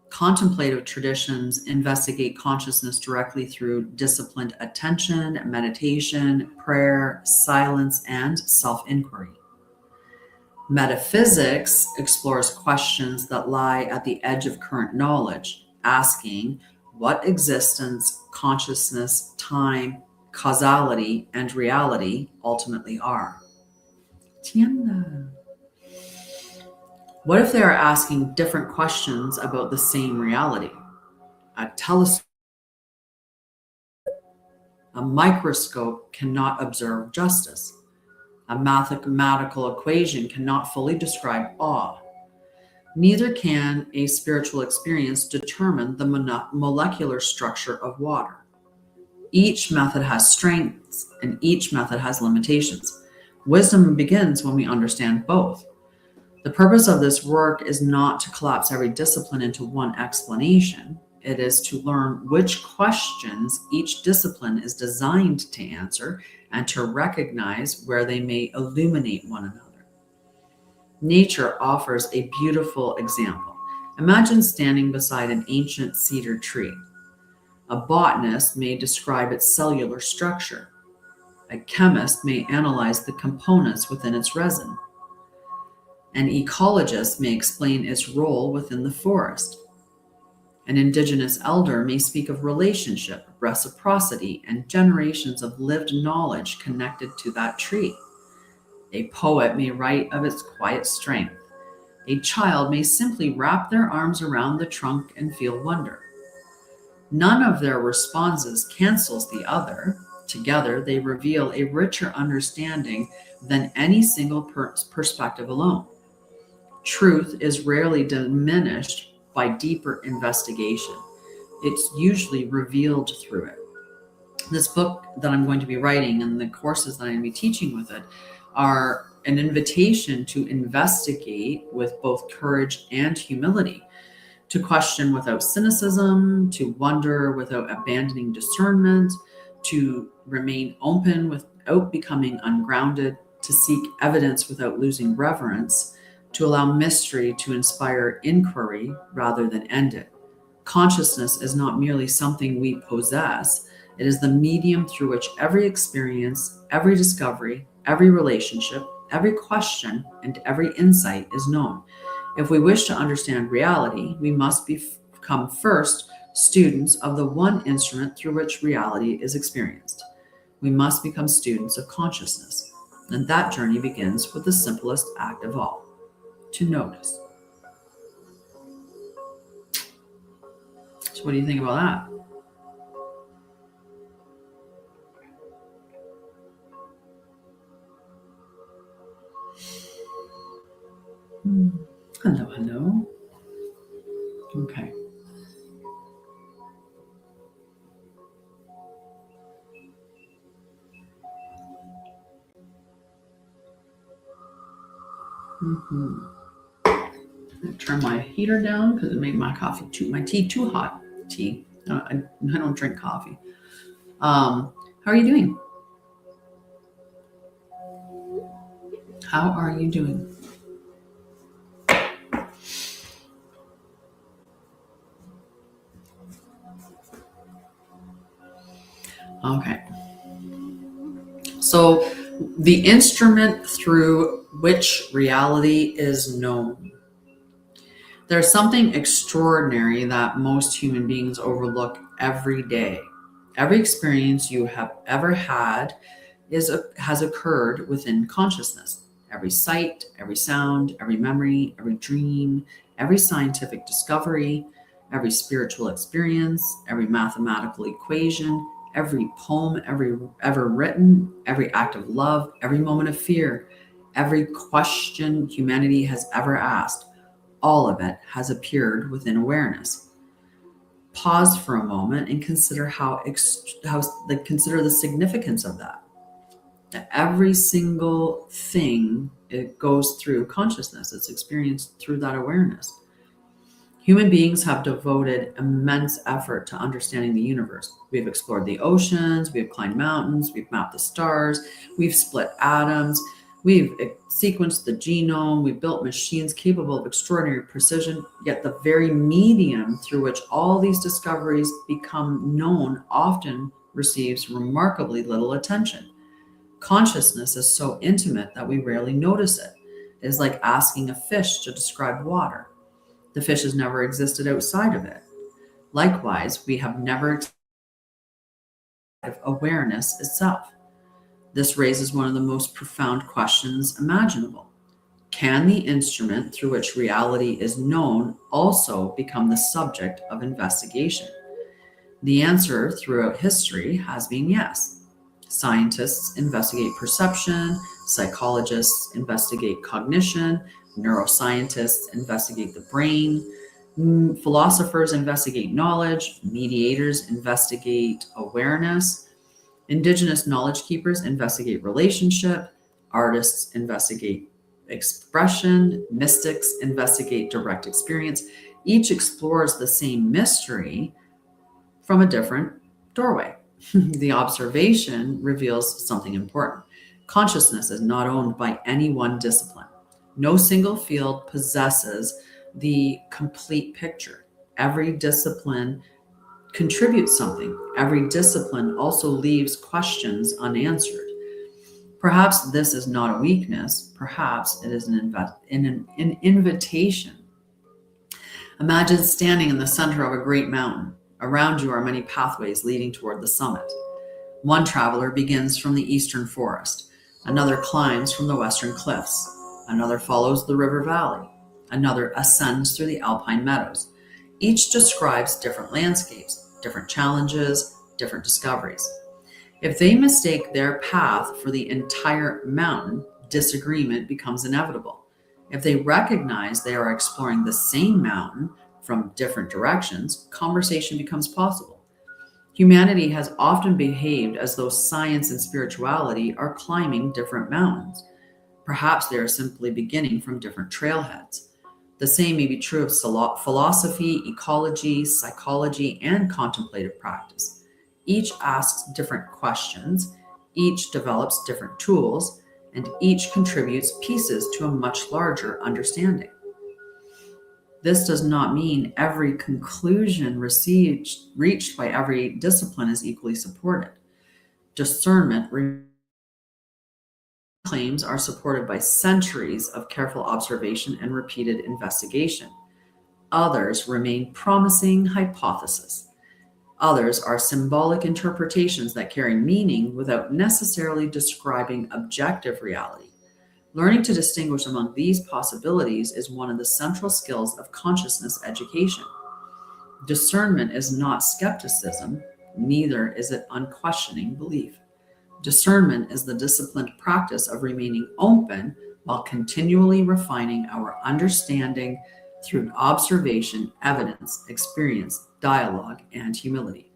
Contemplative traditions investigate consciousness directly through disciplined attention, meditation, prayer, silence, and self-inquiry. Metaphysics explores questions that lie at the edge of current knowledge, asking what existence, consciousness, time, causality, and reality ultimately are. Tienda. What if they are asking different questions about the same reality? A telescope, a microscope cannot observe justice. A mathematical equation cannot fully describe awe. Neither can a spiritual experience determine the molecular structure of water. Each method has strengths and each method has limitations. Wisdom begins when we understand both. The purpose of this work is not to collapse every discipline into one explanation. It is to learn which questions each discipline is designed to answer and to recognize where they may illuminate one another. Nature offers a beautiful example. Imagine standing beside an ancient cedar tree. A botanist may describe its cellular structure. A chemist may analyze the components within its resin. An ecologist may explain its role within the forest. An indigenous elder may speak of relationship, reciprocity, and generations of lived knowledge connected to that tree. A poet may write of its quiet strength. A child may simply wrap their arms around the trunk and feel wonder. None of their responses cancels the other. Together, they reveal a richer understanding than any single perspective alone. Truth is rarely diminished by deeper investigation. It's usually revealed through it. This book that I'm going to be writing and the courses that I'm going to be teaching with it are an invitation to investigate with both courage and humility, to question without cynicism, to wonder without abandoning discernment, to remain open without becoming ungrounded, to seek evidence without losing reverence, to allow mystery to inspire inquiry rather than end it. Consciousness is not merely something we possess. It is the medium through which every experience, every discovery, every relationship, every question, and every insight is known. If we wish to understand reality, we must become first students of the one instrument through which reality is experienced. We must become students of consciousness. And that journey begins with the simplest act of all, to notice. So what do you think about that? Hello, hello. Okay. Turn my heater down because it made my tea too hot. I don't drink coffee. How are you doing? How are you doing? Okay. So, the instrument through which reality is known. There's something extraordinary that most human beings overlook every day. Every experience you have ever had has occurred within consciousness. Every sight, every sound, every memory, every dream, every scientific discovery, every spiritual experience, every mathematical equation, every poem ever written, every act of love, every moment of fear, every question humanity has ever asked, all of it has appeared within awareness. Pause for a moment and consider consider the significance of that. That every single thing, it goes through consciousness. It's experienced through that awareness. Human beings have devoted immense effort to understanding the universe. We've explored the oceans, we've climbed mountains, we've mapped the stars, we've split atoms, we've sequenced the genome, we've built machines capable of extraordinary precision, yet the very medium through which all these discoveries become known often receives remarkably little attention. Consciousness is so intimate that we rarely notice it. It is like asking a fish to describe water. The fish has never existed outside of it. Likewise, we have never of awareness itself. This raises one of the most profound questions imaginable. Can the instrument through which reality is known also become the subject of investigation? The answer throughout history has been yes. Scientists investigate perception, psychologists investigate cognition, neuroscientists investigate the brain, philosophers investigate knowledge, mediators investigate awareness, indigenous knowledge keepers investigate relationship, artists investigate expression, mystics investigate direct experience. Each explores the same mystery from a different doorway. The observation reveals something important. Consciousness is not owned by any one discipline. No single field possesses the complete picture. Every discipline contributes something. Every discipline also leaves questions unanswered. Perhaps this is not a weakness. Perhaps it is an invitation. Imagine standing in the center of a great mountain. Around you are many pathways leading toward the summit. One traveler begins from the eastern forest. Another climbs from the western cliffs. Another follows the river valley. Another ascends through the alpine meadows. Each describes different landscapes, different challenges, different discoveries. If they mistake their path for the entire mountain, disagreement becomes inevitable. If they recognize they are exploring the same mountain from different directions, conversation becomes possible. Humanity has often behaved as though science and spirituality are climbing different mountains. Perhaps they are simply beginning from different trailheads. The same may be true of philosophy, ecology, psychology, and contemplative practice. Each asks different questions, each develops different tools, and each contributes pieces to a much larger understanding. This does not mean every conclusion reached by every discipline is equally supported. Discernment claims are supported by centuries of careful observation and repeated investigation. Others remain promising hypotheses. Others are symbolic interpretations that carry meaning without necessarily describing objective reality. Learning to distinguish among these possibilities is one of the central skills of consciousness education. Discernment is not skepticism, neither is it unquestioning belief. Discernment is the disciplined practice of remaining open while continually refining our understanding through observation, evidence, experience, dialogue, and humility.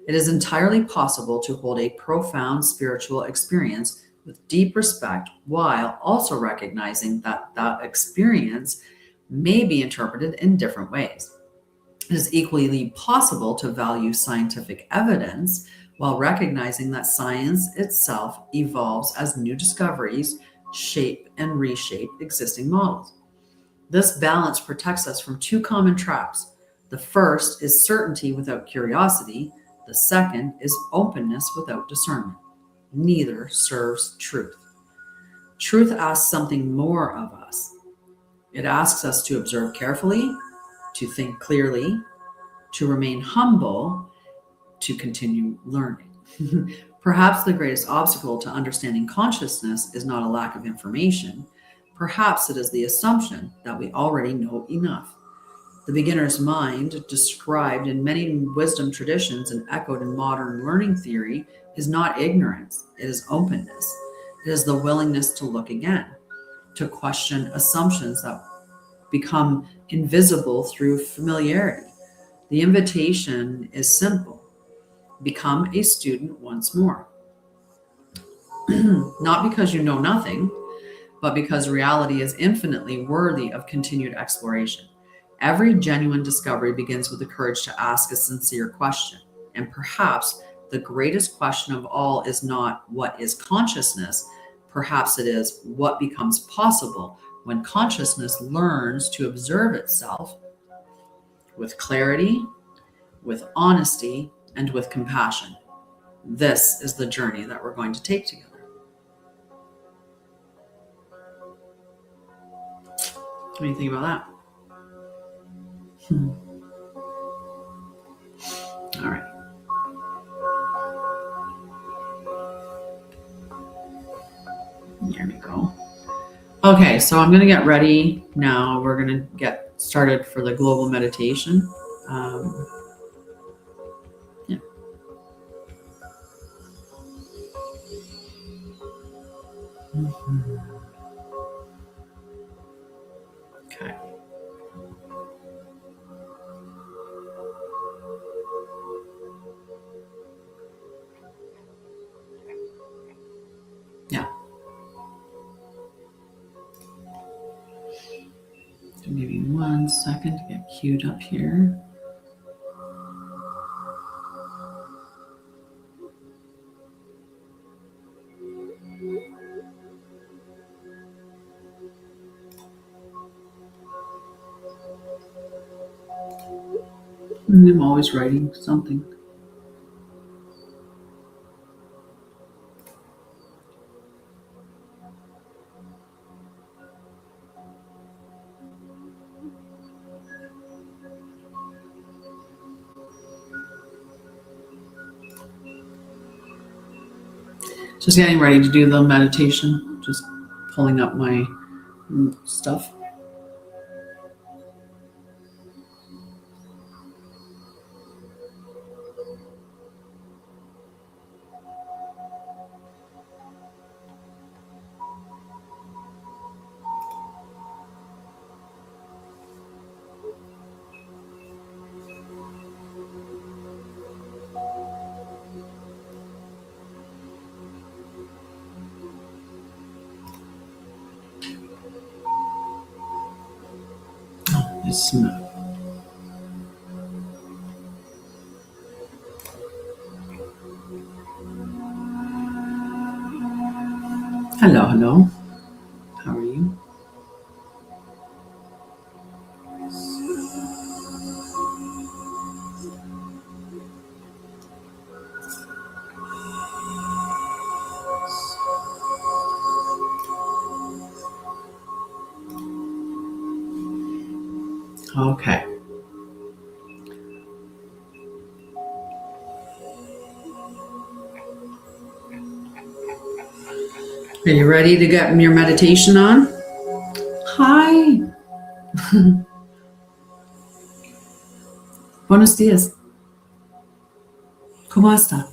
It is entirely possible to hold a profound spiritual experience with deep respect while also recognizing that that experience may be interpreted in different ways. It is equally possible to value scientific evidence while recognizing that science itself evolves as new discoveries shape and reshape existing models. This balance protects us from two common traps. The first is certainty without curiosity. The second is openness without discernment. Neither serves truth. Truth asks something more of us. It asks us to observe carefully, to think clearly, to remain humble, to continue learning. Perhaps the greatest obstacle to understanding consciousness is not a lack of information. Perhaps it is the assumption that we already know enough. The beginner's mind, described in many wisdom traditions and echoed in modern learning theory, is not ignorance, it is openness. It is the willingness to look again, to question assumptions that become invisible through familiarity. The invitation is simple. Become a student once more. Not because you know nothing, but because reality is infinitely worthy of continued exploration. Every genuine discovery begins with the courage to ask a sincere question. And perhaps the greatest question of all is not what is consciousness? Perhaps it is what becomes possible when consciousness learns to observe itself with clarity, with honesty, and with compassion. This is the journey that we're going to take together. What do you think about that? All right. There we go. Okay, so I'm going to get ready now. We're going to get started for the global meditation. Yeah. Okay. Yeah. So maybe 1 second to get queued up here. I'm always writing something. Just getting ready to do the meditation. Just pulling up my stuff. Hello, hello. How are you? Okay. Are you ready to get your meditation on? Hi. Buenos días. ¿Cómo está?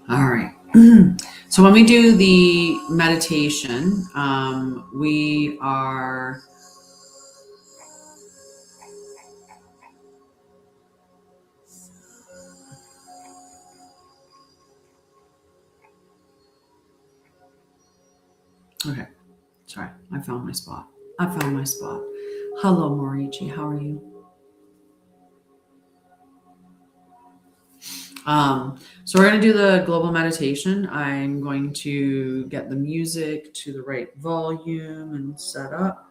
All right. So when we do the meditation, we are okay. Sorry, I found my spot. Hello, Morichi. How are you? So we're going to do the global meditation. I'm going to get the music to the right volume and set up.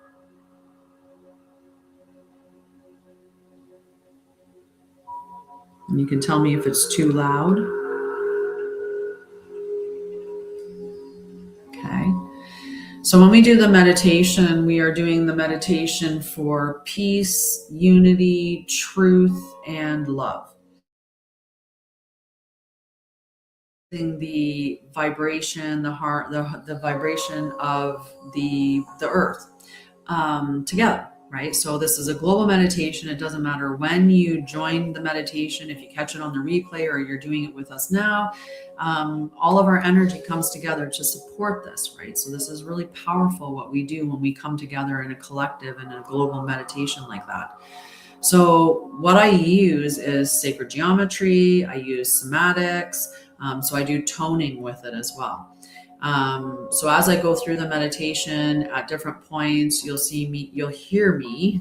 And you can tell me if it's too loud. Okay. So when we do the meditation, we are doing the meditation for peace, unity, truth, and love. The vibration, the heart, the vibration of the earth together, right? So this is a global meditation. It doesn't matter when you join the meditation, if you catch it on the replay or you're doing it with us now, all of our energy comes together to support this, right? So this is really powerful what we do when we come together in a collective and a global meditation like that. So what I use is sacred geometry. I use somatics. So I do toning with it as well. So as I go through the meditation at different points, you'll hear me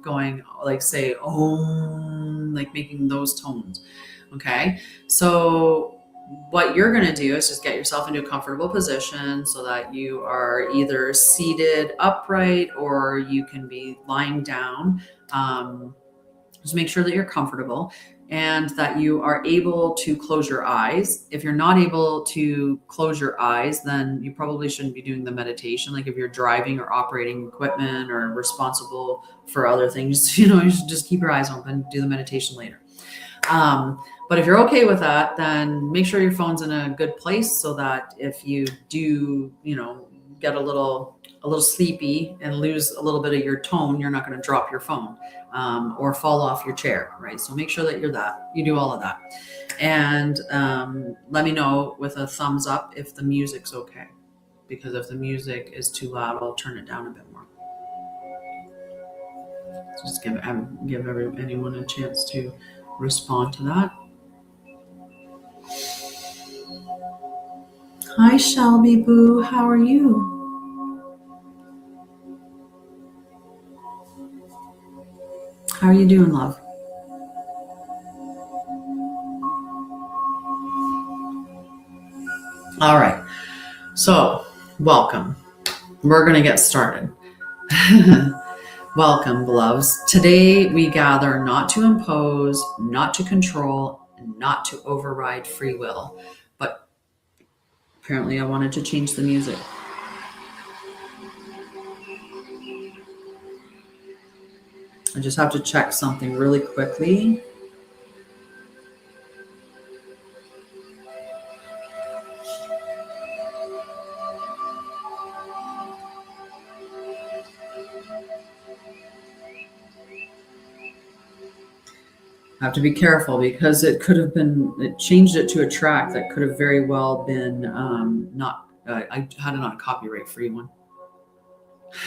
going like say, Om, like making those tones. Okay. So what you're going to do is just get yourself into a comfortable position so that you are either seated upright or you can be lying down. Just make sure that you're comfortable and that you are able to close your eyes. If you're not able to close your eyes, then you probably shouldn't be doing the meditation. Like if you're driving or operating equipment or responsible for other things, you should just keep your eyes open, do the meditation later. But if you're okay with that, then make sure your phone's in a good place so that if you do, get a little sleepy and lose a little bit of your tone, you're not going to drop your phone or fall off your chair, right? So make sure that you do all of that. And let me know with a thumbs up if the music's okay. Because if the music is too loud, I'll turn it down a bit more. Just give anyone a chance to respond to that. Hi, Shelby Boo. How are you? How are you doing, love? All right. So, welcome. We're going to get started. Welcome, beloveds. Today we gather not to impose, not to control, and not to override free will. But apparently I wanted to change the music. I just have to check something really quickly. I have to be careful because it changed it to a track that could have very well been I had it on a copyright free one.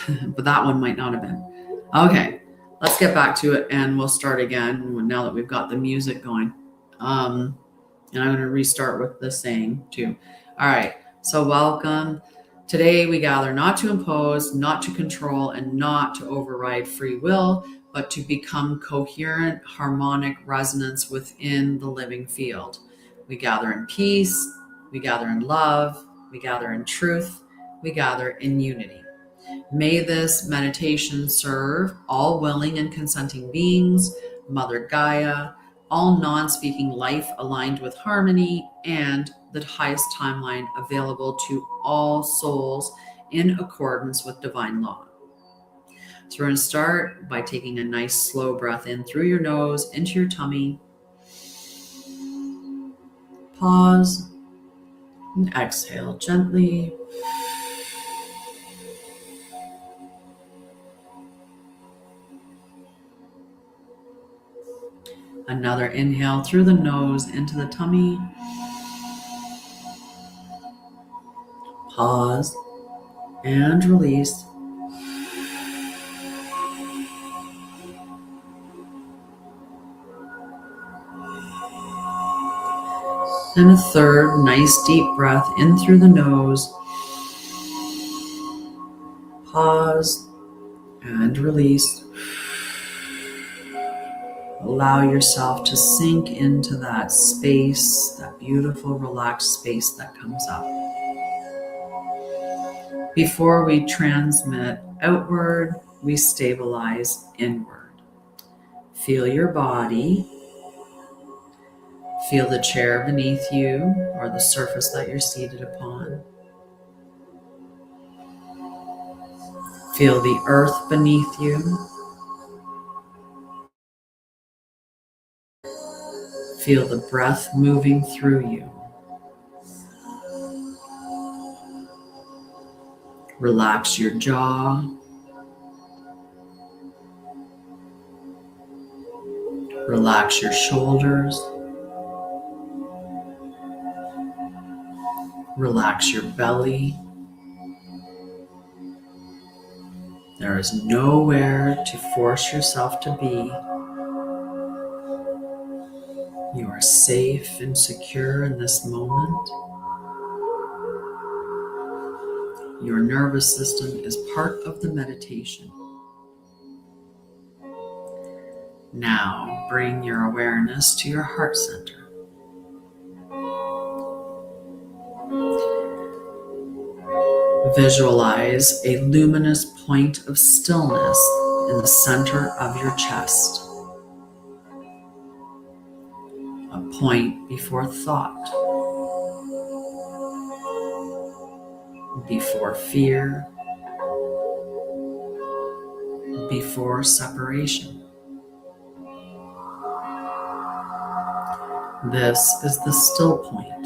But that one might not have been. Okay, let's get back to it and we'll start again now that we've got the music going. And I'm going to restart with the saying too. All right, so welcome. Today we gather not to impose, not to control, and not to override free will, but to become coherent, harmonic resonance within the living field. We gather in peace, we gather in love, we gather in truth, we gather in unity. May this meditation serve all willing and consenting beings, Mother Gaia, all non-speaking life aligned with harmony, and the highest timeline available to all souls in accordance with divine law. So we're going to start by taking a nice slow breath in through your nose into your tummy. Pause and exhale gently. Another inhale through the nose into the tummy. Pause and release. And a third nice deep breath in through the nose. Pause and release. Allow yourself to sink into that space, that beautiful, relaxed space that comes up. Before we transmit outward, we stabilize inward. Feel your body. Feel the chair beneath you or the surface that you're seated upon. Feel the earth beneath you. Feel the breath moving through you. Relax your jaw. Relax your shoulders. Relax your belly. There is nowhere to force yourself to be. You are safe and secure in this moment. Your nervous system is part of the meditation. Now bring your awareness to your heart center. Visualize a luminous point of stillness in the center of your chest. A point before thought, before fear, before separation. This is the still point,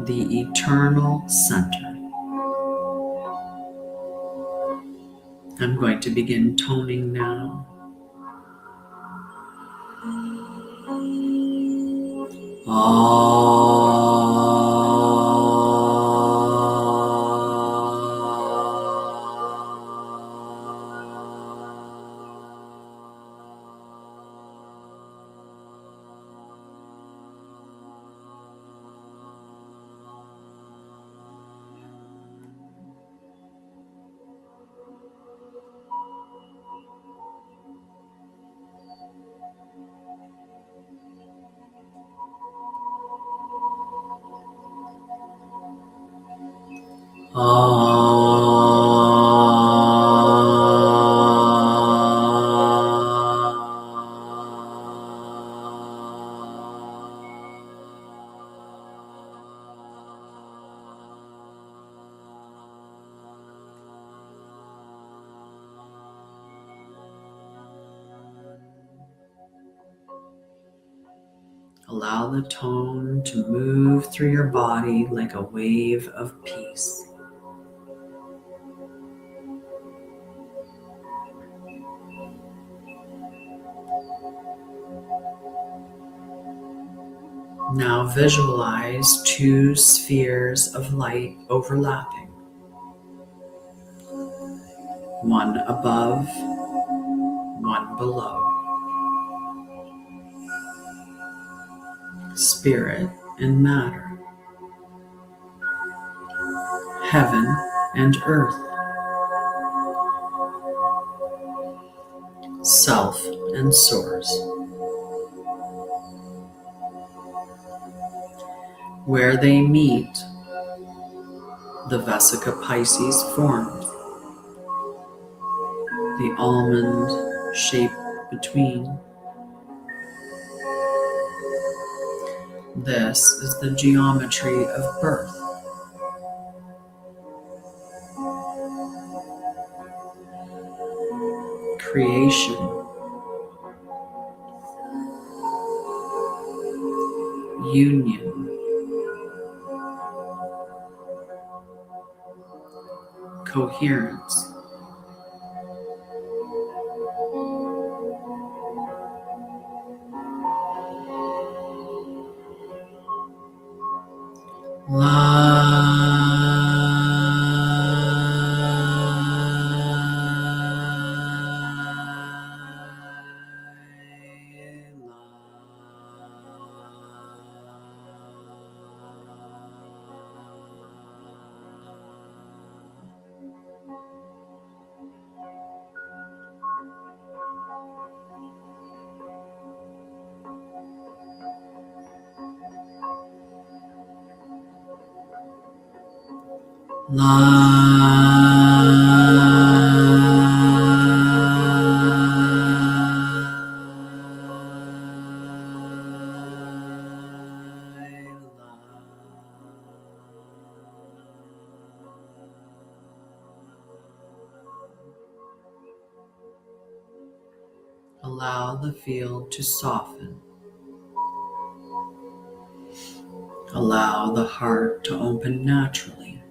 the eternal center. I'm going to begin toning now. Allow the tone to move through your body like a wave of peace. Now visualize two spheres of light overlapping. One above, one below. Spirit and matter. Heaven and earth. Self and source. Where they meet, the Vesica Pisces forms. The almond shape between. This is the geometry of birth. Creation. Union. Coherence. Allow the field to soften. Allow the heart to open naturally.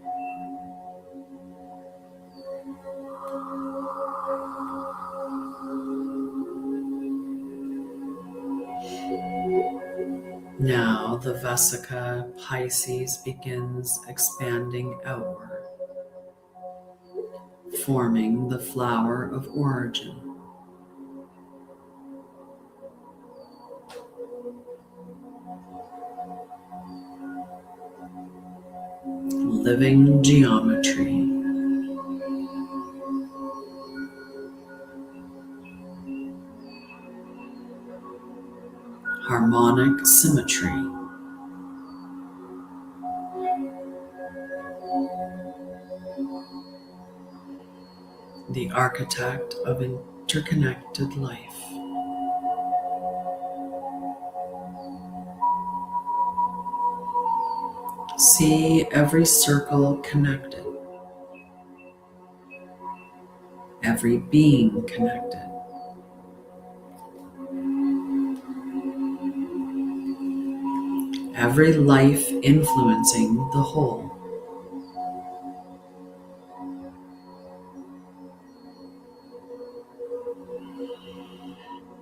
Now the Vesica Pisces begins expanding outward, forming the flower of origin. Living geometry. Harmonic symmetry. The architect of interconnected life. See every circle connected, every being connected. Every life influencing the whole.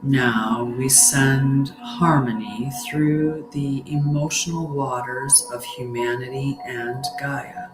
Now we send harmony through the emotional waters of humanity and Gaia.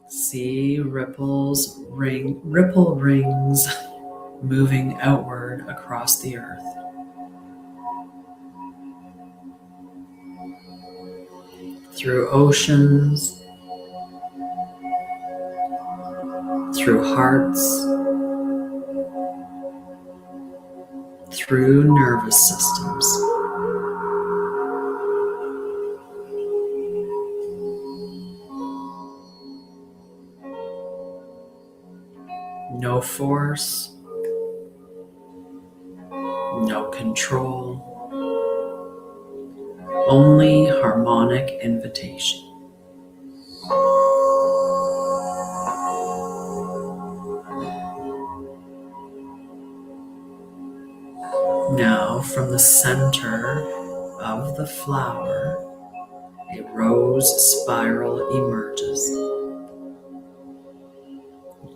See ripple rings moving outward across the earth. Through oceans, through hearts, through nervous systems. No force, no control, only harmonic invitation. Now from the center of the flower, a rose spiral emerges.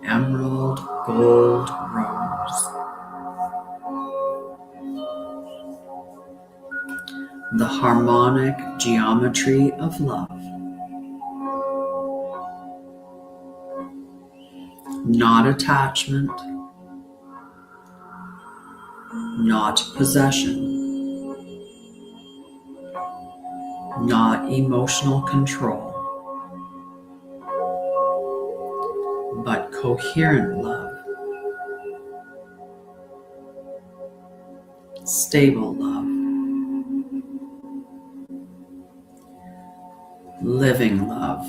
Emerald gold rose. The harmonic geometry of love. Not attachment, not possession, not emotional control, but coherent love, stable love, living love.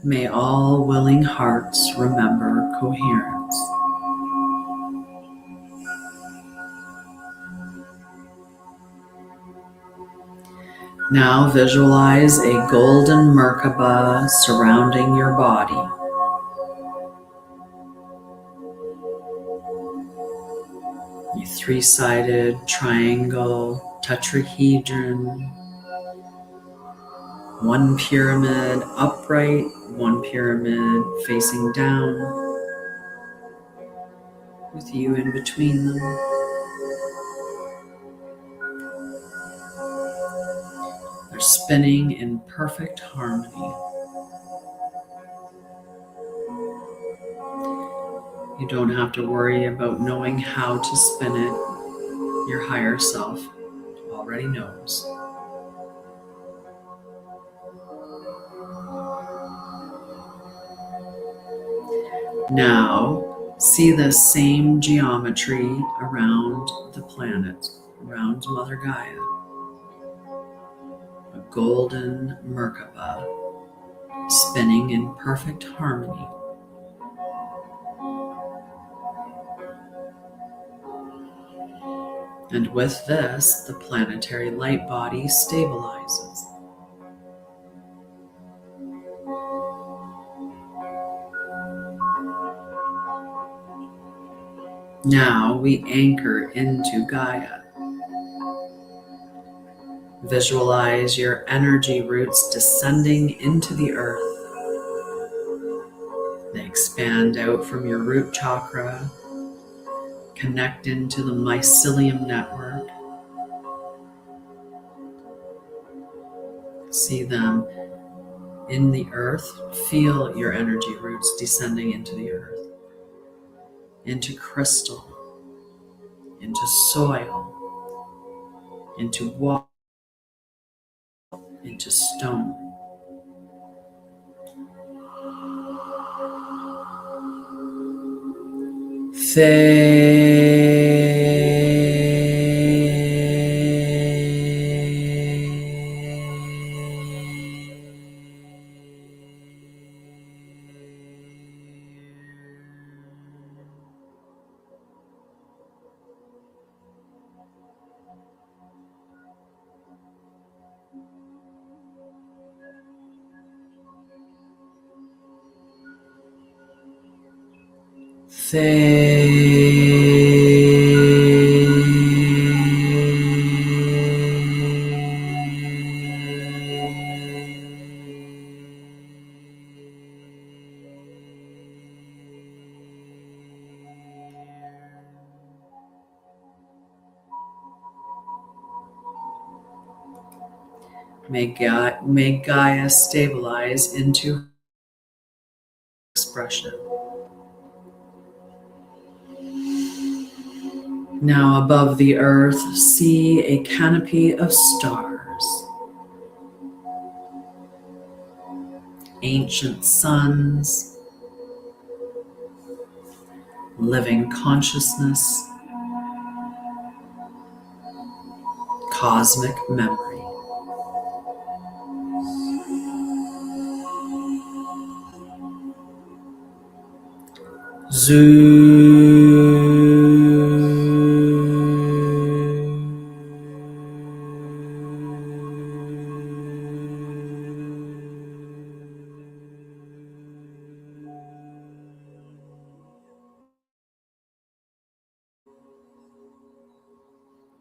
May all willing hearts remember coherence. Now visualize a golden Merkaba surrounding your body. A three-sided triangle, tetrahedron, one pyramid upright, one pyramid facing down, with you in between them. They're spinning in perfect harmony. You don't have to worry about knowing how to spin it. Your higher self already knows. Now, see the same geometry around the planet, around Mother Gaia. A golden Merkaba spinning in perfect harmony. And with this, the planetary light body stabilizes. Now we anchor into Gaia. Visualize your energy roots descending into the earth. They expand out from your root chakra, connect into the mycelium network. See them in the earth. Feel your energy roots descending into the earth, into crystal, into soil, into water, into stone. May Gaia stabilize into expression. Now above the earth, see a canopy of stars. Ancient suns, living consciousness, cosmic memory.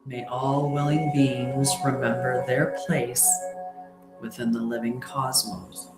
May all willing beings remember their place within the living cosmos.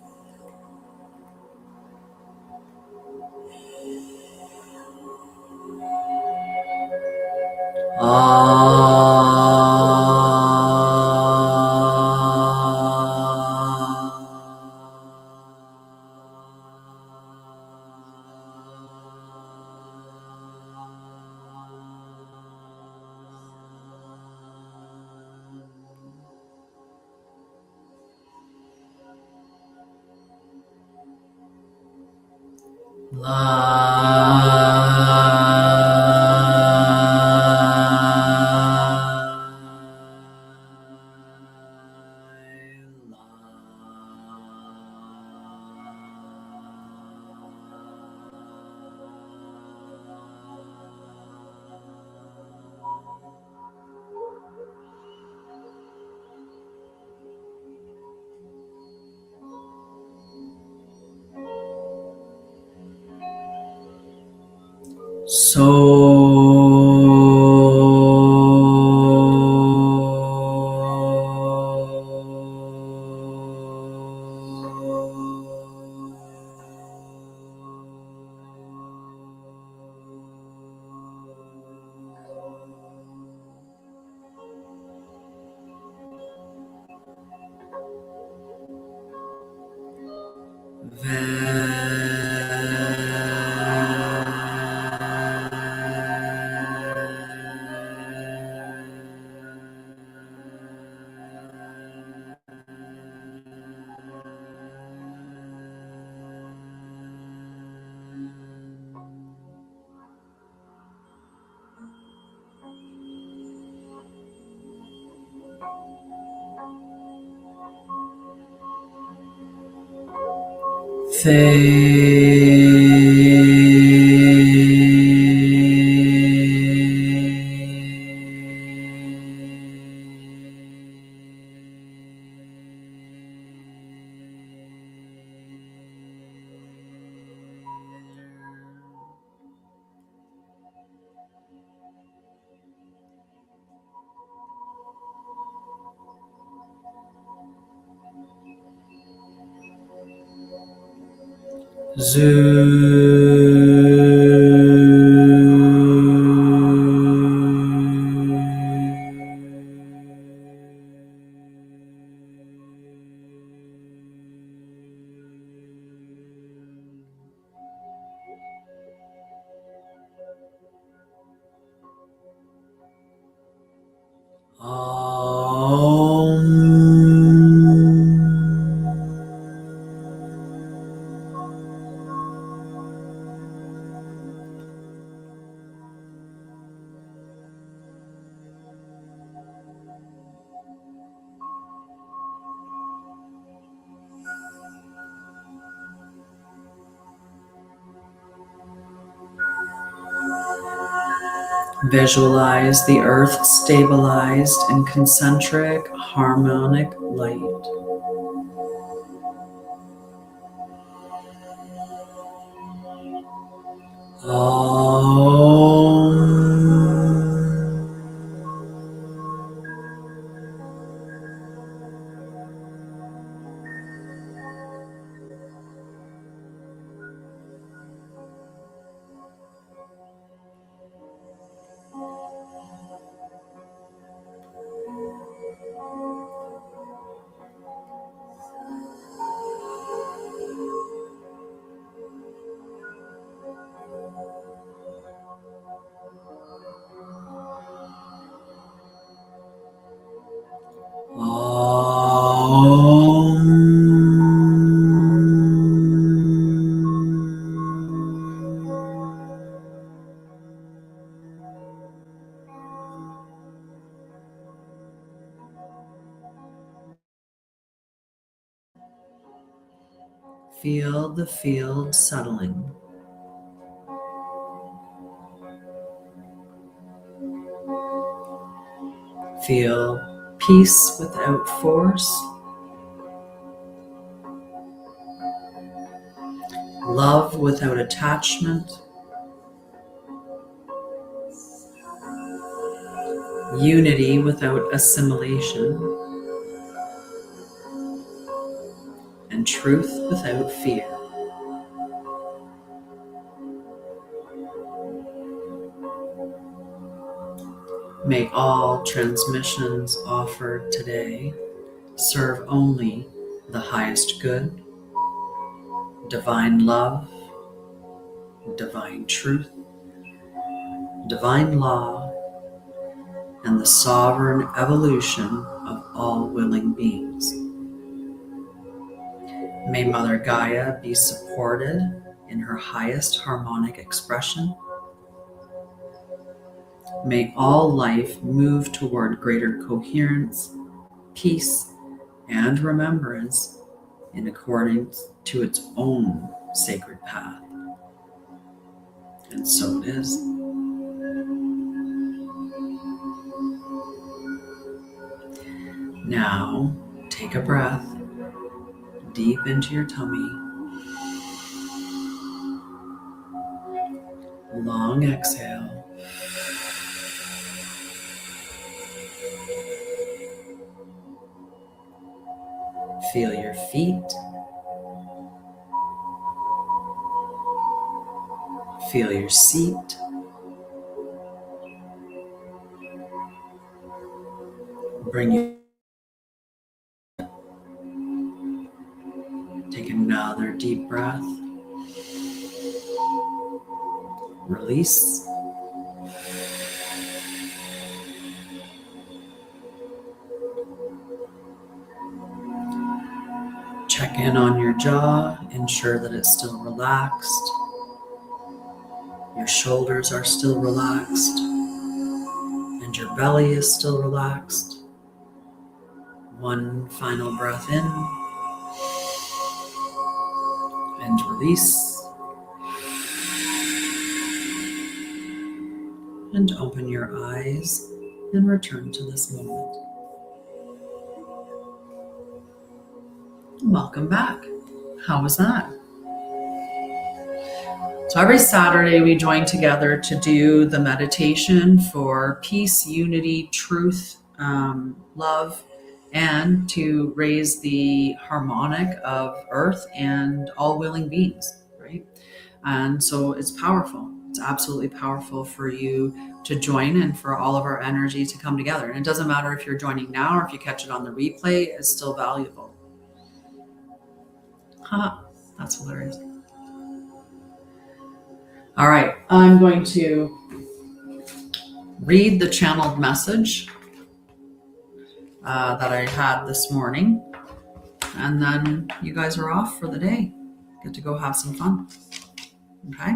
Visualize the earth stabilized in concentric harmonic light. Feel the field settling. Feel peace without force, love without attachment, unity without assimilation, and truth without fear. May all transmissions offered today serve only the highest good, divine love, divine truth, divine law, and the sovereign evolution of all willing beings. May Mother Gaia be supported in her highest harmonic expression. May all life move toward greater coherence, peace, and remembrance in accordance to its own sacred path. And so it is. Now, take a breath deep into your tummy. Long exhale. Feel your feet. Feel your seat. Bring you. Take another deep breath. Release. Check in on your jaw. Ensure that it's still relaxed. Your shoulders are still relaxed. And your belly is still relaxed. One final breath in. And release. And open your eyes and return to this moment. Welcome back. How was that? So every Saturday we join together to do the meditation for peace, unity, truth, love, and to raise the harmonic of Earth and all willing beings, right? And so it's powerful. It's absolutely powerful for you to join and for all of our energy to come together. And it doesn't matter if you're joining now or if you catch it on the replay, it's still valuable. That's hilarious. All right, I'm going to read the channeled message that I had this morning, and then you guys are off for the day. Get to go have some fun. Okay?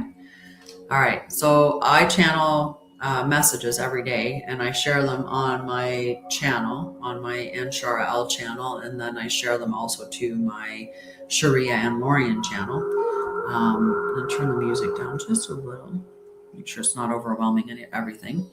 All right, so I channel messages every day, and I share them on my channel, on my Anshara'El channel, and then I share them also to my Sharia and Lorian channel. I'm going to turn the music down just a little, make sure it's not overwhelming everything.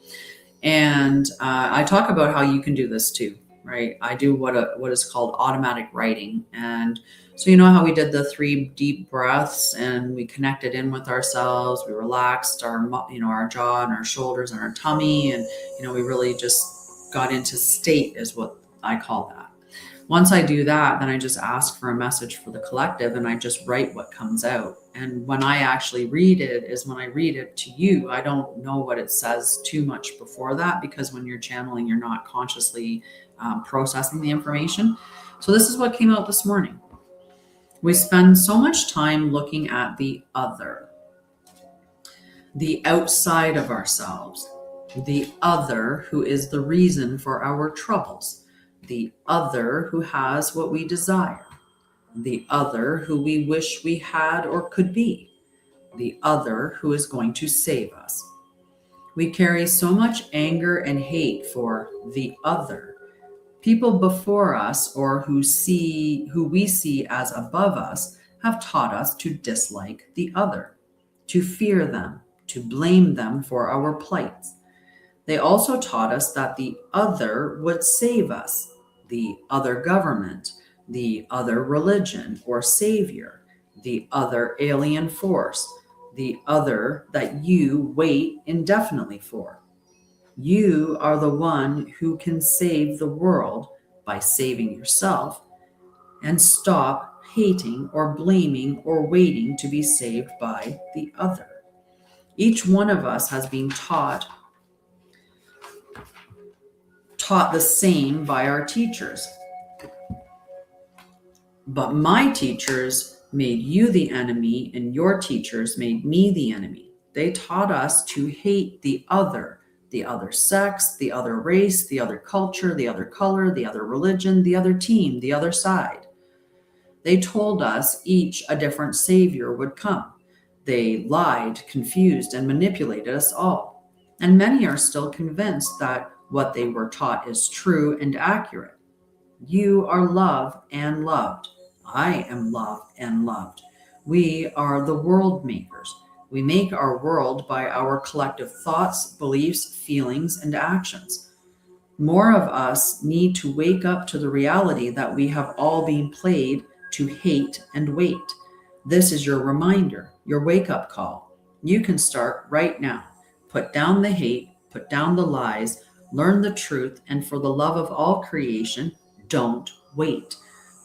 And I talk about how you can do this too, right? I do what is called automatic writing. And so you know how we did the 3 deep breaths and we connected in with ourselves, we relaxed our jaw and our shoulders and our tummy, and we really just got into state, is what I call that. Once I do that, then I just ask for a message for the collective and I just write what comes out. And when I actually read it is when I read it to you. I don't know what it says too much before that, because when you're channeling, you're not consciously processing the information. So this is what came out this morning. We spend so much time looking at the other, the outside of ourselves, the other who is the reason for our troubles, the other who has what we desire, the other who we wish we had or could be, the other who is going to save us. We carry so much anger and hate for the other. People before us, or who we see as above us, have taught us to dislike the other, to fear them, to blame them for our plights. They also taught us that the other would save us, the other government, the other religion or savior, the other alien force, the other that you wait indefinitely for. You are the one who can save the world by saving yourself, and stop hating or blaming or waiting to be saved by the other. Each one of us has been taught the same by our teachers. But my teachers made you the enemy, and your teachers made me the enemy. They taught us to hate the other sex, the other race, the other culture, the other color, the other religion, the other team, the other side. They told us each a different savior would come. They lied, confused, and manipulated us all. And many are still convinced that what they were taught is true and accurate. You are love and loved. I am loved and loved. We are the world makers. We make our world by our collective thoughts, beliefs, feelings, and actions. More of us need to wake up to the reality that we have all been played to hate and wait. This is your reminder, your wake-up call. You can start right now. Put down the hate, put down the lies, learn the truth, and for the love of all creation, don't wait.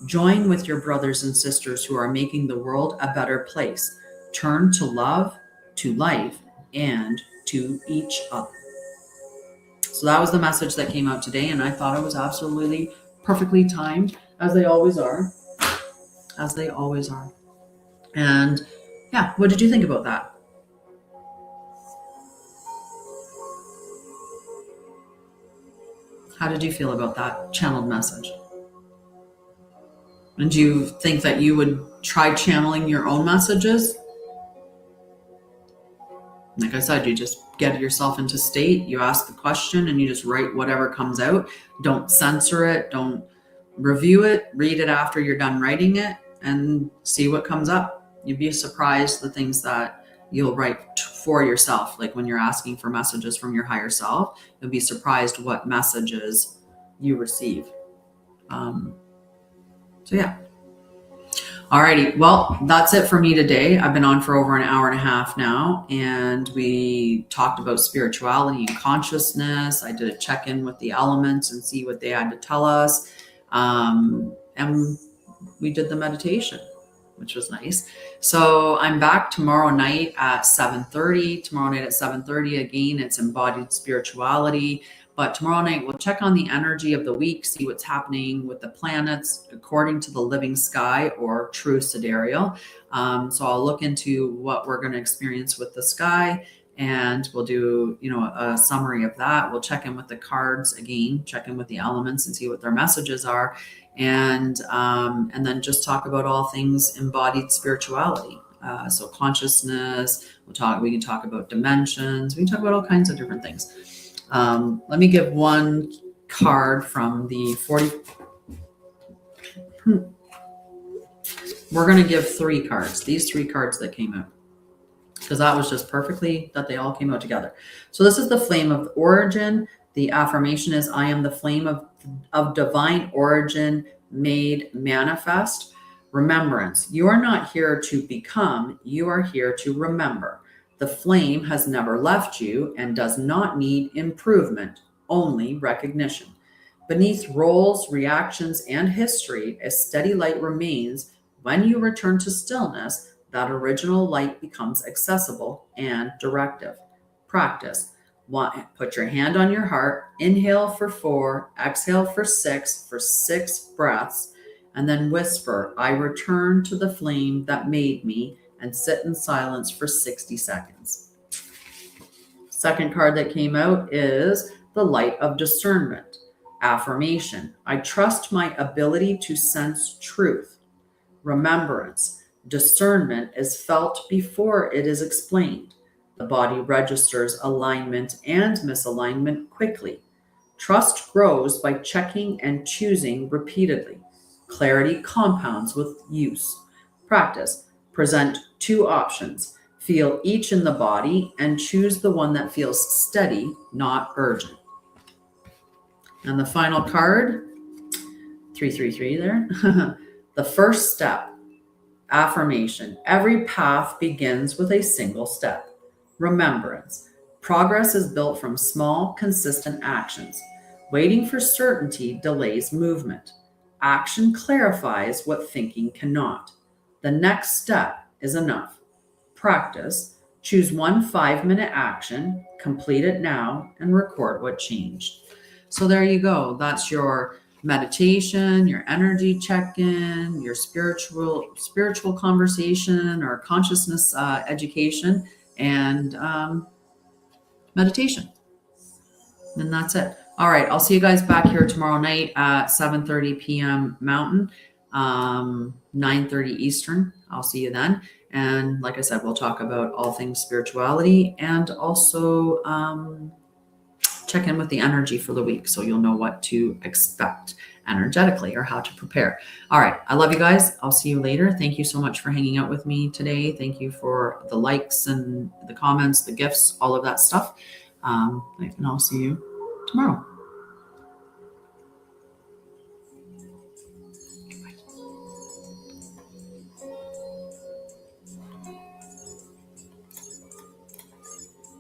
Join with your brothers and sisters who are making the world a better place. Turn to love, to life, and to each other. So that was the message that came out today, and I thought it was absolutely perfectly timed, as they always are. As they always are. And yeah, what did you think about that? How did you feel about that channeled message? And do you think that you would try channeling your own messages? Like I said, you just get yourself into state, you ask the question, and you just write whatever comes out. Don't censor it, don't review it, read it after you're done writing it, and see what comes up. You'd be surprised the things that you'll write for yourself. Like when you're asking for messages from your higher self, you'll be surprised what messages you receive. So yeah. Alrighty, well, that's it for me today. I've been on for over an hour and a half now, and we talked about spirituality and consciousness. I did a check-in with the elements and see what they had to tell us. And we did the meditation, which was nice. So I'm back tomorrow night at 7:30. Tomorrow night at 7:30, again, it's Embodied Spirituality. But tomorrow night, we'll check on the energy of the week, see what's happening with the planets according to the living sky or true sidereal. So I'll look into what we're going to experience with the sky, and we'll do, a summary of that. We'll check in with the cards again, check in with the elements and see what their messages are. And then just talk about all things embodied spirituality. So consciousness, we can talk about dimensions. We can talk about all kinds of different things. Let me give one card from the 40. We're going to give 3 cards, these 3 cards that came out, because that was just perfectly that they all came out together. So this is the flame of origin. The affirmation is, I am the flame of divine origin made manifest. Remembrance. You are not here to become, you are here to remember. The flame has never left you and does not need improvement, only recognition. Beneath roles, reactions, and history, a steady light remains. When you return to stillness, that original light becomes accessible and directive. Practice. 1. Put your hand on your heart. Inhale for 4, exhale for 6 breaths, and then whisper, I return to the flame that made me, and sit in silence for 60 seconds. Second card that came out is the light of discernment. Affirmation. I trust my ability to sense truth. Remembrance. Discernment is felt before it is explained. The body registers alignment and misalignment quickly. Trust grows by checking and choosing repeatedly. Clarity compounds with use. Practice. Present 2 options. Feel each in the body and choose the one that feels steady, not urgent. And the final card, 333 there. The first step. Affirmation. Every path begins with a single step. Remembrance. Progress is built from small, consistent actions. Waiting for certainty delays movement. Action clarifies what thinking cannot. The next step is enough. Practice. Choose one 5-minute action, complete it now, and record what changed. So there you go. That's your meditation, your energy check-in, your spiritual conversation or consciousness education, and meditation. And that's it. All right. I'll see you guys back here tomorrow night at 7:30 p.m. Mountain. 9:30 Eastern. I'll see you then. And like I said, we'll talk about all things spirituality and also check in with the energy for the week so you'll know what to expect energetically or how to prepare. All right. I love you guys. I'll see you later. Thank you so much for hanging out with me today. Thank you for the likes and the comments, the gifts, all of that stuff. And I'll see you tomorrow.